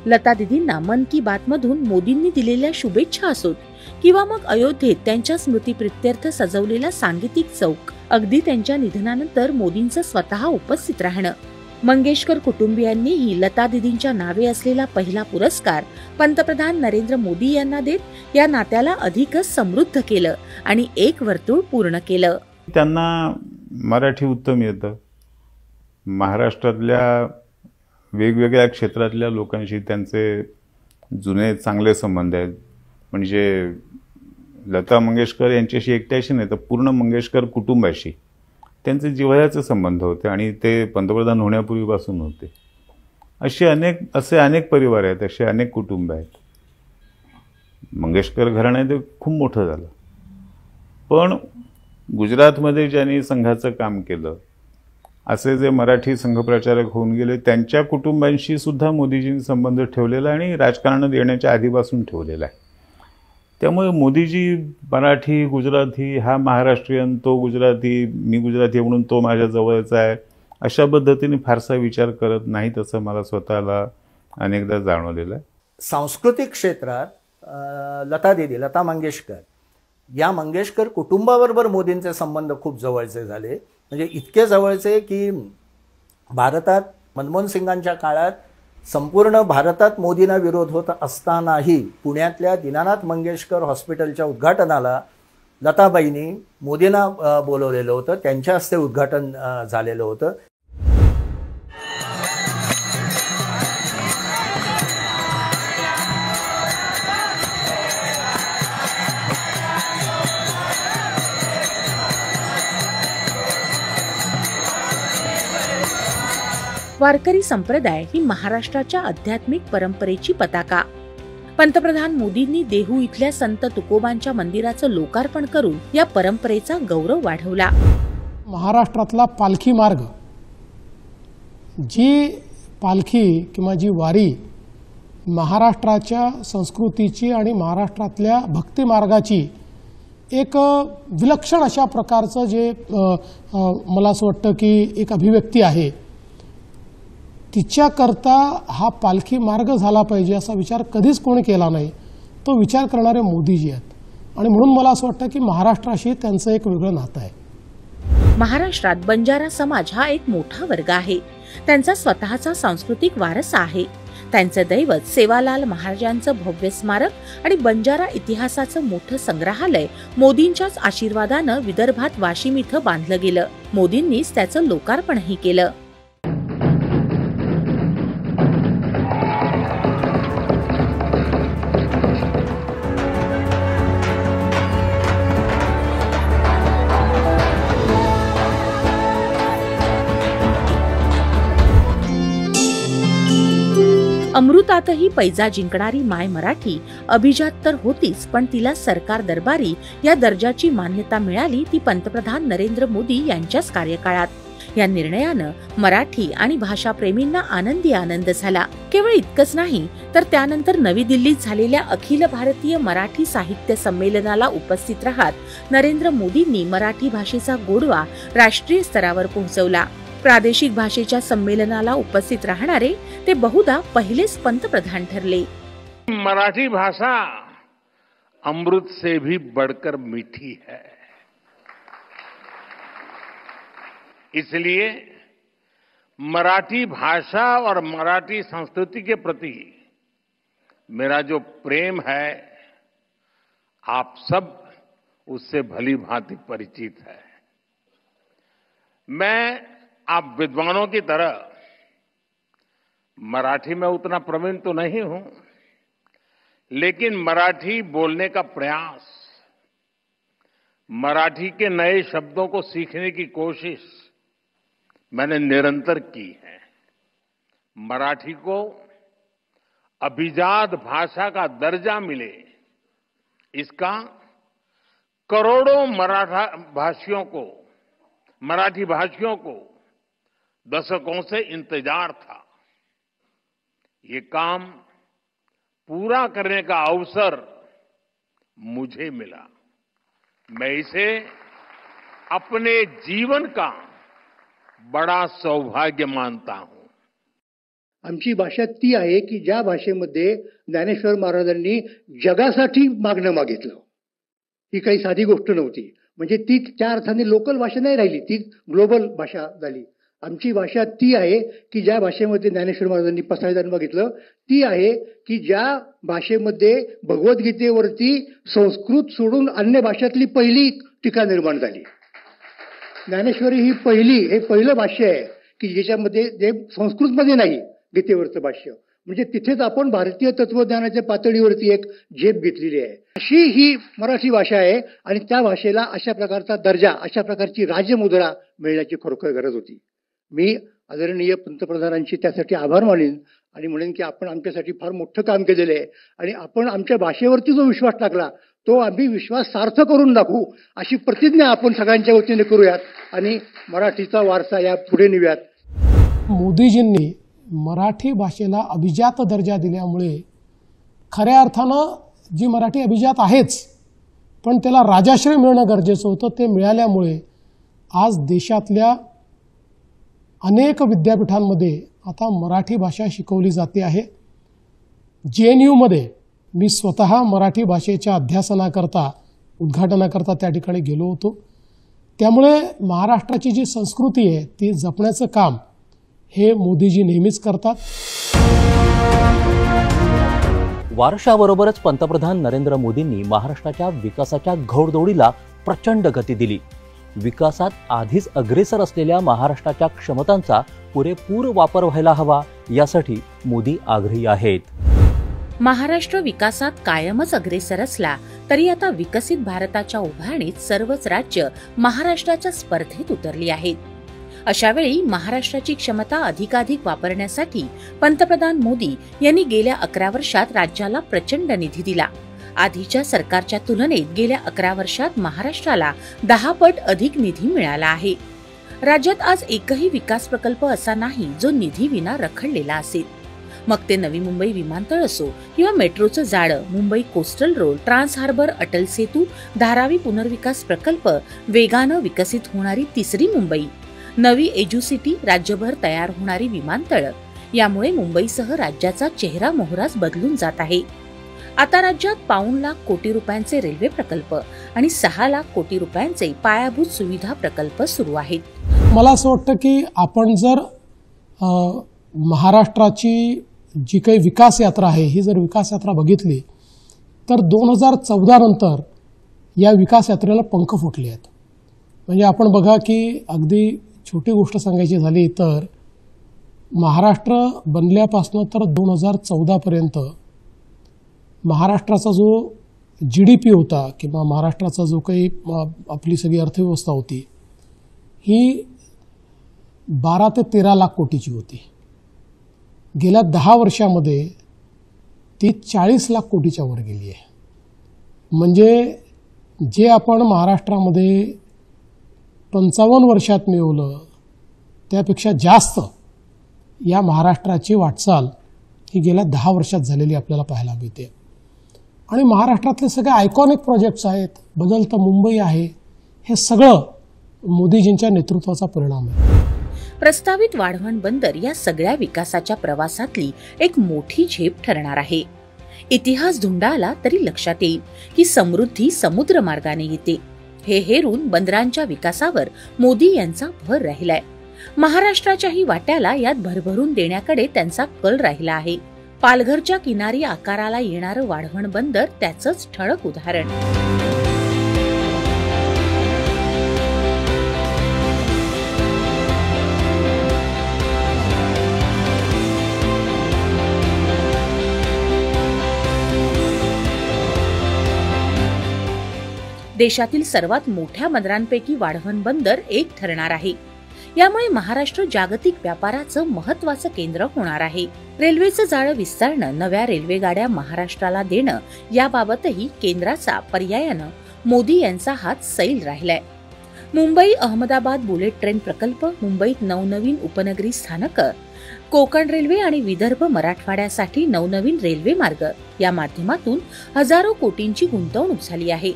लता दिदींना मन की बात मधून मोदींनी दिलेल्या शुभेच्छा असोत किंवा मग अयोध्येत त्यांच्या स्मृतीप्रित्यर्थ सजवलेला सांगीतिक चौक, अगदी त्यांच्या निधनानंतर मोदींचं स्वतः उपस्थित राहणं. मंगेशकर कुटुंबियांनीही लता दिदींच्या नावे असलेला पहिला पुरस्कार पंतप्रधान नरेंद्र मोदी यांना देत या नात्याला अधिकच समृद्ध केलं आणि एक वर्तुळ पूर्ण केलं. त्यांना मराठी उत्तम येतं. महाराष्ट्रातल्या वेगवेगळ्या क्षेत्रातल्या लोकांशी त्यांचे जुने चांगले संबंध आहेत. म्हणजे लता मंगेशकर यांच्याशी एकट्याशी नाही तर पूर्ण मंगेशकर कुटुंबाशी त्यांचे जिव्हाळ्याचे संबंध होते आणि ते पंतप्रधान होण्यापूर्वीपासून होते. असे अनेक परिवार आहेत, असे अनेक कुटुंब आहेत. मंगेशकर घराणे ते खूप मोठं झालं. पण गुजरातमध्ये ज्यांनी संघाचं काम केलं असे जे मराठी संघप्रचारक होऊन गेले त्यांच्या कुटुंबांशी सुद्धा मोदीजींनी संबंध ठेवलेला आणि राजकारणात येण्याच्या आधीपासून ठेवलेला आहे. त्यामुळे मोदीजी मराठी, गुजराती, हा महाराष्ट्रीयन, तो गुजराती, मी गुजराती म्हणून तो माझ्या जवळचा आहे, अशा पद्धतीने फारसा विचार करत नाहीत असं मला स्वतःला अनेकदा जाणवलेलं आहे. सांस्कृतिक क्षेत्रात लता मंगेशकर या मंगेशकर कुटुंबाबरोबर मोदींचे संबंध खूप जवळचे झाले. म्हणजे इतके जवळचे की भारतात मनमोहन सिंगांच्या काळात संपूर्ण भारतात मोदींना विरोध होत असतानाही पुण्यातल्या दीनानाथ मंगेशकर हॉस्पिटलच्या उद्घाटनाला लताबाईंनी मोदींना बोलवलेलं होतं. त्यांच्या हस्ते उद्घाटन झालेलं होतं. वारकरी संप्रदाय ही महाराष्ट्राच्या आध्यात्मिक परंपरेची पताका. पंतप्रधान मोदींनी देहू इथल्या संत तुकोबांच्या मंदिराचं लोकार्पण करून या परंपरेचा गौरव वाढवला. महाराष्ट्रातला पालखी मार्ग, जी पालखी किंवा जी वारी महाराष्ट्राच्या संस्कृतीची आणि महाराष्ट्रातल्या भक्ती मार्गाची एक विलक्षण अशा प्रकारचं जे मला असं वाटतं की एक अभिव्यक्ती आहे, तिच्याकरता हा पालखी मार्ग झाला पाहिजे असा विचार कधीच कोणी केला नाही. तो विचार करणारे मोदीजी आहेत आणि म्हणून मला असं वाटतं की महाराष्ट्राशी त्यांचं एक वेगळं नातं आहे. महाराष्ट्रात बंजारा समाज हा एक मोठा वर्ग आहे. त्यांचा स्वतःचा सांस्कृतिक वारसा आहे. त्यांचं दैवत सेवालाल महाराजांचं भव्य स्मारक आणि बंजारा इतिहासाचं मोठं संग्रहालय मोदींच्याच आशीर्वादानं विदर्भात वाशिम इथं बांधलं गेलं. मोदींनीच त्याचं लोकार्पणही केलं. अमृतातही पैजा जिंकणारी माय मराठी अभिजात तर होतीच, पण तिला सरकार दरबारी या दर्जाची मान्यता मिळाली ती पंतप्रधान नरेंद्र मोदी यांच्याच कार्यकाळात. या निर्णयानं मराठी आणि भाषाप्रेमींना आनंदी आनंद झाला. केवळ इतकंच नाही तर त्यानंतर नवी दिल्लीत झालेल्या अखिल भारतीय मराठी साहित्य संमेलनाला उपस्थित राहत नरेंद्र मोदींनी मराठी भाषेचा गोडवा राष्ट्रीय स्तरावर पोहोचवला. प्रादेशिक भाषेच्या संमेलनाला उपस्थित राहणारे ते बहुधा पहिलेच पंतप्रधान ठरले. मराठी भाषा अमृत से भी बढ़कर मीठी है. इसलिए मराठी भाषा और मराठी संस्कृति के प्रति मेरा जो प्रेम है, आप सब उससे भली भांति परिचित है. मैं आप विद्वानों की तरह मराठी में उतना प्रवीण तो नहीं हूं, लेकिन मराठी बोलने का प्रयास, मराठी के नए शब्दों को सीखने की कोशिश मैंने निरंतर की है। मराठी को अभिजात भाषा का दर्जा मिले, इसका करोड़ों मराठी भाषियों को दशकों से इंतजार था। ये काम पूरा करने का अवसर मुझे मिला। मैं इसे अपने जीवन का बड़ा सौभाग्य मानता हूं। आमची भाषा ती आहे की ज्या भाषेमध्ये ज्ञानेश्वर महाराजांनी जगासाठी मागणं मागितलं। ही काही साधी गोष्ट नव्हती, म्हणजे ती त्या अर्थाने लोकल भाषा नाही राहिली, ती ग्लोबल भाषा झाली। आमची भाषा ती आहे की ज्या भाषेमध्ये ज्ञानेश्वर महाराजांनी पसायदान मागितलं, ती आहे की ज्या भाषेमध्ये भगवद्गीतेवरती संस्कृत सोडून अन्य भाषातली पहिली टीका निर्माण झाली। ज्ञानेश्वरी ही पहिलं भाष्य आहे की ज्याच्यामध्ये जे संस्कृतमध्ये नाही गीतेवरचं भाष्य, म्हणजे तिथेच आपण भारतीय तत्वज्ञानाच्या पातळीवरती एक झेप घेतलेली आहे। अशी ही मराठी भाषा आहे आणि त्या भाषेला अशा प्रकारचा दर्जा, अशा प्रकारची राजमुद्रा मिळण्याची खरोखर गरज होती। मी आदरणीय पंतप्रधानांची त्यासाठी आभार मानेन आणि म्हणेन की आपण आमच्यासाठी फार मोठं काम केलेलं आहे आणि आपण आमच्या भाषेवरती जो विश्वास टाकला तो आम्ही विश्वास सार्थ करून दाखवू, अशी प्रतिज्ञा आपण सगळ्यांच्या वतीने करूयात आणि मराठीचा वारसा या पुढे नेऊयात। मोदीजींनी मराठी भाषेला अभिजात दर्जा दिल्यामुळे खऱ्या अर्थानं जी मराठी अभिजात आहेच, पण त्याला राजाश्रय मिळणं गरजेचं होतं। ते मिळाल्यामुळे आज देशातल्या अनेक विद्यापीठांमध्ये आता मराठी भाषा शिकवली जाते आहे। JNUमध्ये मी स्वतः मराठी भाषेच्या अध्यासनाकरता, उद्घाटनाकरता त्या ठिकाणी गेलो होतो। त्यामुळे महाराष्ट्राची जी संस्कृती आहे ती जपण्याचं काम हे मोदीजी नेहमीच करतात। वारशाबरोबरच पंतप्रधान नरेंद्र मोदींनी महाराष्ट्राच्या विकासाच्या घोडदौडीला प्रचंड गती दिली। विकासात आधीच अग्रेसर असलेल्या महाराष्ट्राच्या क्षमतांचा पुरेपूर वापर व्हायला हवा, यासाठी मोदी आग्रही आहेत। महाराष्ट्र विकासात कायमच अग्रेसर असला तरी आता विकसित भारताच्या उभारणीत सर्वच राज्य महाराष्ट्राच्या स्पर्धेत उतरली आहेत। अशावेळी महाराष्ट्राची क्षमता अधिकाधिक वापरण्यासाठी पंतप्रधान मोदी यांनी गेल्या 11 वर्षात राज्याला प्रचंड निधी दिला। आधीच्या सरकारच्या तुलनेत गेल्या 11 वर्षात महाराष्ट्राला 10 पट अधिक निधी मिळाला आहे। राज्यात आज एकही विकास प्रकल्प असा नाही जो निधी विना रखडलेला असेल। मग ते नवी मुंबई विमानतळ असो किंवा मेट्रोचं जाळं, Mumbai coastal road, trans harbour, Atal Setu, Dharavi पुनर्विकास प्रकल्प, वेगानं विकसित होणारी तिसरी मुंबई, नवी एज्युसिटी, राज्यभर तयार होणारी विमानतळं, यामुळे मुंबईसह राज्याचा चेहरा मोहराच बदलून जात आहे। आता राज्यात 5 लाख कोटी रुपयांचे रेल्वे प्रकल्प आणि 6 लाख कोटी रुपयांचे पायाभूत सुविधा प्रकल्प सुरू आहेत। मला असं वाटतं की आपण जर महाराष्ट्राची जी काही विकास यात्रा आहे ही जर विकास यात्रा बघितली तर 2014 नंतर या विकास यात्रेला पंख फुटले आहेत। म्हणजे आपण बघा की अगदी छोटी गोष्ट सांगायची झाली तर महाराष्ट्र बनल्यापासून तर 2014 पर्यंत महाराष्ट्राचा जो GDP होता किंवा महाराष्ट्राचा जो काही आपली सगळी अर्थव्यवस्था होती ही 12 ते 13 लाख कोटीची होती। गेल्या 10 वर्षामध्ये ती 40 लाख कोटीच्या वर गेली आहे। म्हणजे जे आपण महाराष्ट्रामध्ये 55 वर्षात मिळवलं त्यापेक्षा जास्त या महाराष्ट्राची वाटचाल ही गेल्या 10 वर्षात झालेली आपल्याला पाहायला मिळते। आणि महाराष्ट्रातले सगळे आयकॉनिक प्रोजेक्ट्स आहेत, बदलतं मुंबई आहे, हे सगळं मोदीजींच्या नेतृत्वाचा परिणाम आहे। प्रस्तावित वाढवण बंदर या सगळ्या विकासाच्या प्रवासातली एक मोठी झेप ठरणार आहे। इतिहास धुंडाळला तरी लक्षात येईल की समृद्धी समुद्र मार्गाने येते। हे हेरून बंदरांच्या विकासावर मोदी यांचा भर राहिलाय। महाराष्ट्राच्याही वाट्याला यात भरभरून देण्याकडे त्यांचा कल राहिला आहे। पालघरच्या किनारी आकाराला येणारं वाढवण बंदर त्याचंच ठळक उदाहरण। देशातील सर्वात मोठ्या बंदरांपैकी वाढवण बंदर एक ठरणार आहे. यामुळे महाराष्ट्र जागतिक व्यापाराचं महत्वाचं केंद्र होणार आहे. रेल्वेचं जाळं विस्तारणं, नव्या रेल्वे गाड्या महाराष्ट्राला देणं याबाबतही केंद्राचा पर्यायानं मोदी यांचा हात सैल राहिलाय. मुंबई अहमदाबाद बुलेट ट्रेन प्रकल्प, मुंबईत नवनवीन उपनगरी स्थानकं, कोकण रेल्वे आणि विदर्भ मराठवाड्यासाठी नवनवीन रेल्वे मार्ग या माध्यमातून हजारो कोटींची गुंतवणूक झाली आहे.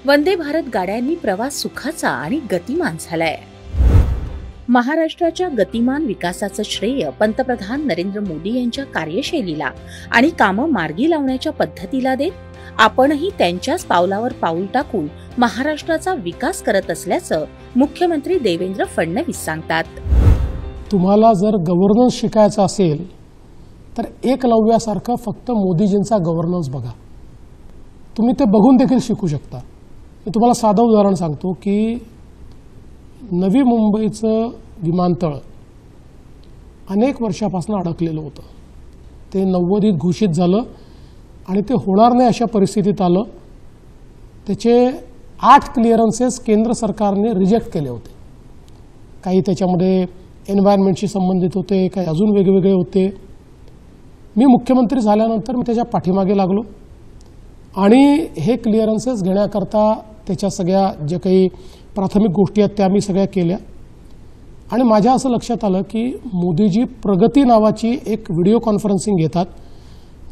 वंदे भारत गाड्यांनी प्रवास सुखाचा आणि गतिमान झालाय. महाराष्ट्राच्या गतिमान विकासाचं श्रेय पंतप्रधान नरेंद्र मोदी यांच्या कार्यशैलीला आणि कामं मार्गी लावण्याच्या पद्धतीला देत आपणही त्यांच्याच पावलावर पाऊल टाकून महाराष्ट्राचा विकास करत असल्याचं मुख्यमंत्री देवेंद्र फडणवीस सांगतात. तुम्हाला जर गव्हर्नन्स शिकायचं असेल तर एकलव्यासारखं फक्त मोदीजींचा गव्हर्नन्स बघा. तुम्ही ते बघून देखील शिकू शकता. मी तुम्हाला साधं उदाहरण सांगतो की नवी मुंबईचं विमानतळ अनेक वर्षापासून अडकलेलं होतं. ते 90 घोषित झालं आणि ते होणार नाही अशा परिस्थितीत आलं. त्याचे 8 क्लिअरन्सेस केंद्र सरकारने रिजेक्ट केले होते. काही त्याच्यामध्ये एन्व्हायरमेंटशी संबंधित होते, काही अजून वेगवेगळे होते. मी मुख्यमंत्री झाल्यानंतर मी त्याच्या पाठीमागे लागलो आणि हे क्लिअरन्सेस घेण्याकरता त्याच्या सगळ्या ज्या काही प्राथमिक गोष्टी आहेत त्या मी सगळ्या केल्या. आणि माझ्या असं लक्षात आलं की मोदीजी प्रगती नावाची एक व्हिडिओ कॉन्फरन्सिंग घेतात,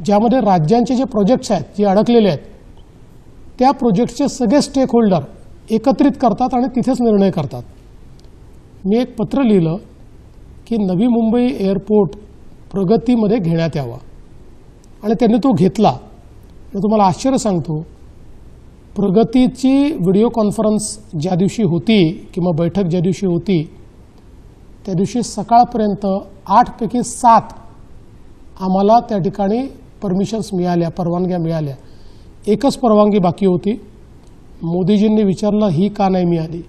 ज्यामध्ये राज्यांचे जे प्रोजेक्ट्स आहेत जे अडकलेले आहेत त्या प्रोजेक्टचे सगळे स्टेक होल्डर एकत्रित करतात आणि तिथेच निर्णय करतात. मी एक पत्र लिहिलं की नवी मुंबई एअरपोर्ट प्रगतीमध्ये घेण्यात यावा आणि त्यांनी तो घेतला. आणि तुम्हाला आश्चर्य सांगतो, प्रगतीची व्हिडिओ कॉन्फरन्स ज्या दिवशी होती किंवा बैठक ज्या दिवशी होती त्या दिवशी सकाळपर्यंत 8 पैकी 7 आम्हाला त्या ठिकाणी परमिशन्स मिळाल्या, परवानग्या मिळाल्या. एकच परवानगी बाकी होती. मोदीजींनी विचारलं ही का नाही मिळाली.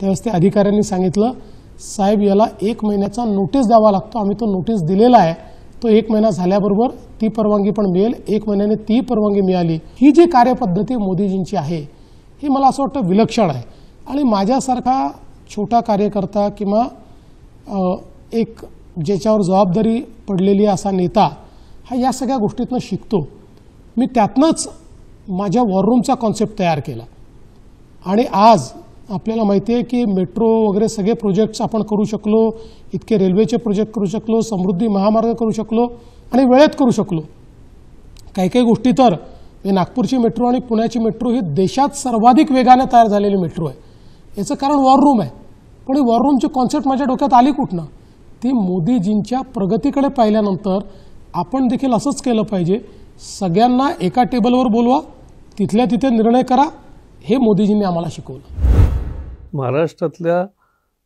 त्यावेळेस त्या अधिकाऱ्यांनी सांगितलं, साहेब याला 1 महिन्याचा नोटीस द्यावा लागतो. आम्ही तो नोटीस दिलेला आहे. तो 1 महिना झाल्याबरोबर ती परवानगी पण मिळेल. 1 महिन्याने ती परवानगी मिळाली. ही जी कार्यपद्धती मोदीजींची आहे ही मला असं वाटतं विलक्षण आहे. आणि माझ्यासारखा छोटा कार्यकर्ता किंवा एक ज्याच्यावर जबाबदारी पडलेली असा नेता हा या सगळ्या गोष्टीतनं शिकतो. मी त्यातनंच माझ्या वॉररूमचा कॉन्सेप्ट तयार केला. आणि आज आपल्याला माहिती आहे की मेट्रो वगैरे सगळे प्रोजेक्ट्स आपण करू शकलो, इतके रेल्वेचे प्रोजेक्ट करू शकलो, समृद्धी महामार्ग करू शकलो आणि वेळेत करू शकलो. काही काही गोष्टी तर नागपूरची मेट्रो आणि पुण्याची मेट्रो ही देशात सर्वाधिक वेगाने तयार झालेली मेट्रो आहे. याचं कारण वॉररूम आहे. पण ही वॉररूमची कॉन्सेप्ट माझ्या डोक्यात आली कुठनं? ती मोदीजींच्या प्रगतीकडे पाहिल्यानंतर आपण देखील असंच केलं पाहिजे. सगळ्यांना एका टेबलवर बोलवा, तिथल्या तिथे निर्णय करा. हे मोदीजींनी आम्हाला शिकवलं. महाराष्ट्रातल्या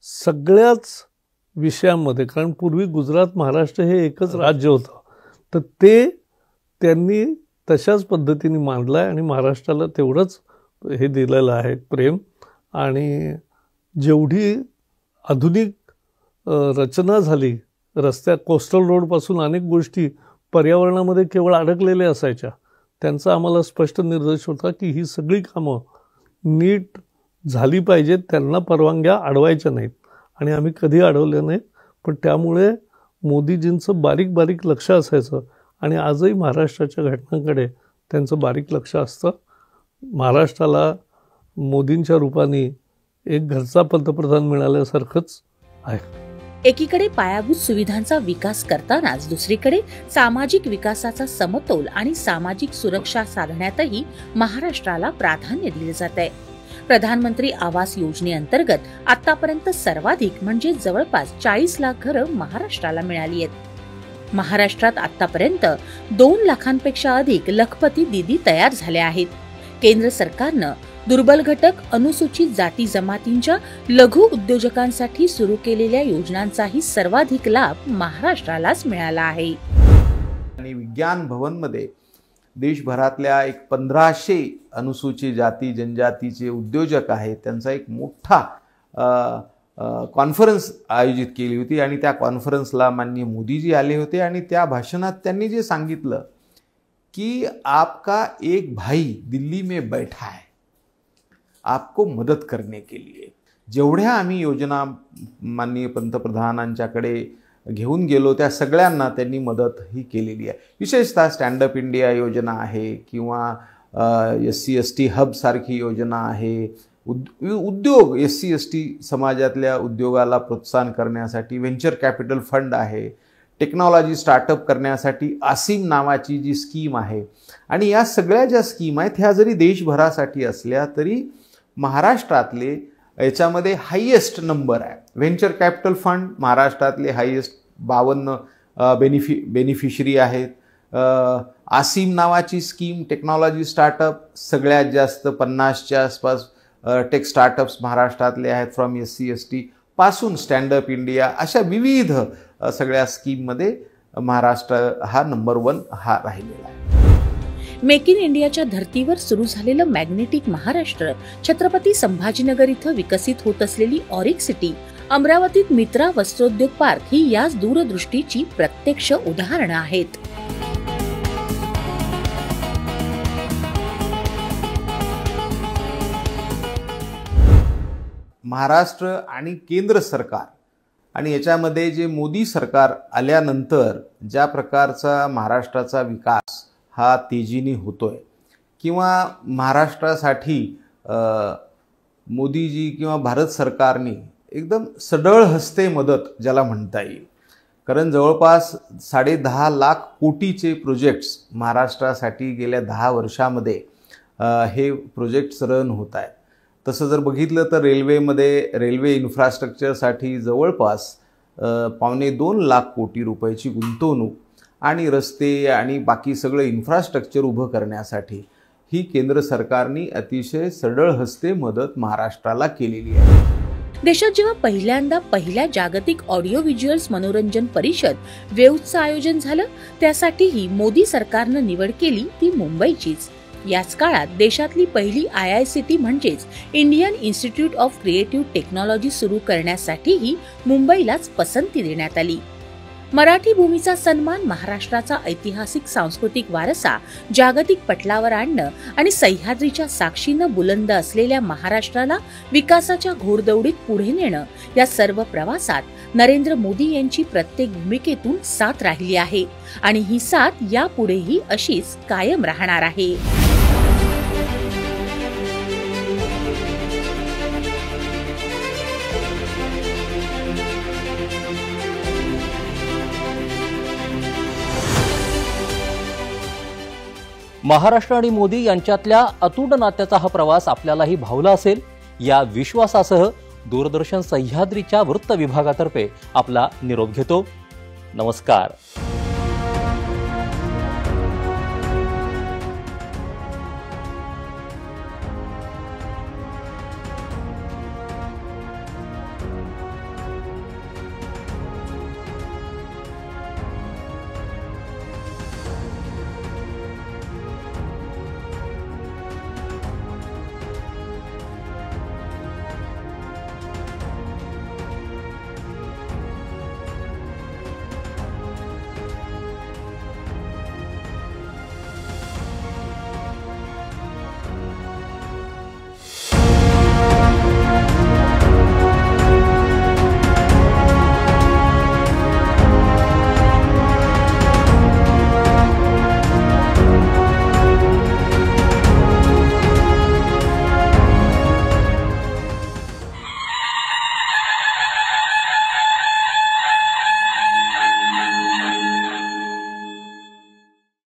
सगळ्याच विषयांमध्ये, कारण पूर्वी गुजरात महाराष्ट्र हे एकच राज्य होतं, तर ते त्यांनी तशाच पद्धतीने मांडलं आहे आणि महाराष्ट्राला तेवढंच हे दिलेलं आहे प्रेम. आणि जेवढी आधुनिक रचना झाली रस्त्या, कोस्टल रोडपासून अनेक गोष्टी पर्यावरणामध्ये केवळ अडकलेल्या असायच्या, त्यांचा आम्हाला स्पष्ट निर्देश होता की ही सगळी कामं नीट झाली पाहिजेत, त्यांना परवानग्या अडवायच्या नाहीत. आणि आम्ही कधी अडवल्या नाहीत. पण त्यामुळे मोदीजींचं बारीक बारीक लक्ष असायचं आणि आजही महाराष्ट्राच्या घटनांकडे त्यांचं बारीक लक्ष असतं. महाराष्ट्राला मोदींच्या रूपाने एक घरचा पंतप्रधान मिळाल्यासारखंच आहे. एकीकडे पायाभूत सुविधांचा विकास करतानाच दुसरीकडे सामाजिक विकासाचा समतोल आणि सामाजिक सुरक्षा साधण्यातही महाराष्ट्राला प्राधान्य दिले जात आहे. प्रधानमंत्री आवास योजनेअंतर्गत आतापर्यंत सर्वाधिक म्हणजे जवळपास 40 लाख घरं महाराष्ट्राला मिळाली आहेत. महाराष्ट्रात आतापर्यंत 2 लाखांपेक्षा अधिक लखपती दीदी तयार झाल्या आहेत. केंद्र सरकारनं दुर्बल घटक, अनुसूचित जाती जमातींच्या लघु उद्योजकांसाठी सुरू केलेल्या योजनांचाही सर्वाधिक लाभ महाराष्ट्रालाच मिळाला आहे. आणि विज्ञान भवनमध्ये देशभरातल्या एक 1500 अनुसूचित जाती जनजातीचे उद्योजक आहेत, त्यांचा एक मोठा कॉन्फरन्स आयोजित केली होती आणि त्या कॉन्फरन्सला माननीय मोदीजी आले होते. आणि त्या भाषणात त्यांनी जे सांगितलं की आपका एक भाई दिल्ली में बैठा है, आपको मदद करने के लिए। जेवढ्या आम्ही योजना माननीय पंतप्रधानांच्याकडे घेऊन गेलो त्या सगळ्यांना त्यांनी मदत ही केलेली आहे। विशेषतः स्टँडअप इंडिया योजना आहे किंवा SC/ST हब सारखी योजना आहे, उद्योग SC/ST समाजातल्या उद्योगाला प्रोत्साहन करण्यासाठी व्हेंचर कॅपिटल फंड आहे, टेक्नॉलॉजी स्टार्टअप करण्यासाठी आसिम नावाची जी स्कीम आहे, आणि या सगळ्या ज्या स्कीम आहेत ह्या जरी देशभरासाठी असल्या तरी महाराष्ट्रातले याच्यामध्ये हायेस्ट नंबर आहे। व्हेंचर कॅपिटल फंड महाराष्ट्रातले हायेस्ट 52 बेनिफिशरी आहेत। आसिम नावाची स्कीम टेक्नॉलॉजी स्टार्टअप सगळ्यात जास्त 50च्या आसपास टेक स्टार्टअप्स महाराष्ट्रातले आहेत फ्रॉम SC/ST पासून स्टँडअप इंडिया अशा विविध सगळ्या स्कीममध्ये महाराष्ट्र हा नंबर 1 हा राहिलेला आहे। मेक इन इंडियाच्या धर्तीवर सुरू झालेलं मॅग्नेटिक महाराष्ट्र, छत्रपती संभाजीनगर इथं विकसित होत असलेली ऑरिक सिटी, अमरावतीत मित्रा वस्त्रोद्योग पार्क ही याच दूरदृष्टीची प्रत्यक्ष उदाहरणं आहेत। महाराष्ट्र आणि केंद्र सरकार आणि याच्यामध्ये जे मोदी सरकार आल्यानंतर ज्या प्रकारचा महाराष्ट्राचा विकास हा तेजीने होतोय किंवा महाराष्ट्रासाठी मोदीजी किंवा भारत सरकारने एकदम सढळ हस्ते मदत ज्याला म्हणता येईल, कारण जवळपास 10.5 लाख कोटीचे प्रोजेक्ट्स महाराष्ट्रासाठी गेल्या 10 वर्षामध्ये हे प्रोजेक्ट्स रन होत आहेत। तसं जर बघितलं तर रेल्वे इन्फ्रास्ट्रक्चरसाठी जवळपास 1.25 लाख कोटी रुपयाची गुंतवणूक आणि रस्ते आणि बाकी सगळं इन्फ्रास्ट्रक्चर उभं करण्यासाठी ही केंद्र सरकारने अतिशय सढळ हस्ते मदत महाराष्ट्राला केलेली आहे। देशात जेव्हा पहिल्यांदा पहिल्या जागतिक ऑडिओ व्हिज्युअल्स मनोरंजन परिषद वेव्हचं आयोजन झालं, त्यासाठीही मोदी सरकारनं निवड केली ती मुंबईचीच। याच काळात देशातली पहिली IICT म्हणजेच Indian institute of creative technology सुरू करण्यासाठीही मुंबईलाच पसंती देण्यात आली। मराठी भूमीचा सन्मान, महाराष्ट्राचा ऐतिहासिक सांस्कृतिक वारसा जागतिक पटलावर आणणं आणि सह्याद्रीच्या साक्षीनं बुलंद असलेल्या महाराष्ट्राला विकासाच्या घोडदौडीत पुढे नेणं, या सर्व प्रवासात नरेंद्र मोदी यांची प्रत्येक भूमिकेतून साथ राहिली आहे आणि ही साथ यापुढेही अशीच कायम राहणार आहे। महाराष्ट्र आणि मोदी यांच्यातल्या अतूट नात्याचा हा प्रवास आपल्यालाही भावला असेल या विश्वासासह दूरदर्शन सह्याद्रीच्या वृत्त विभागातर्फे आपला निरोप घेतो। नमस्कार।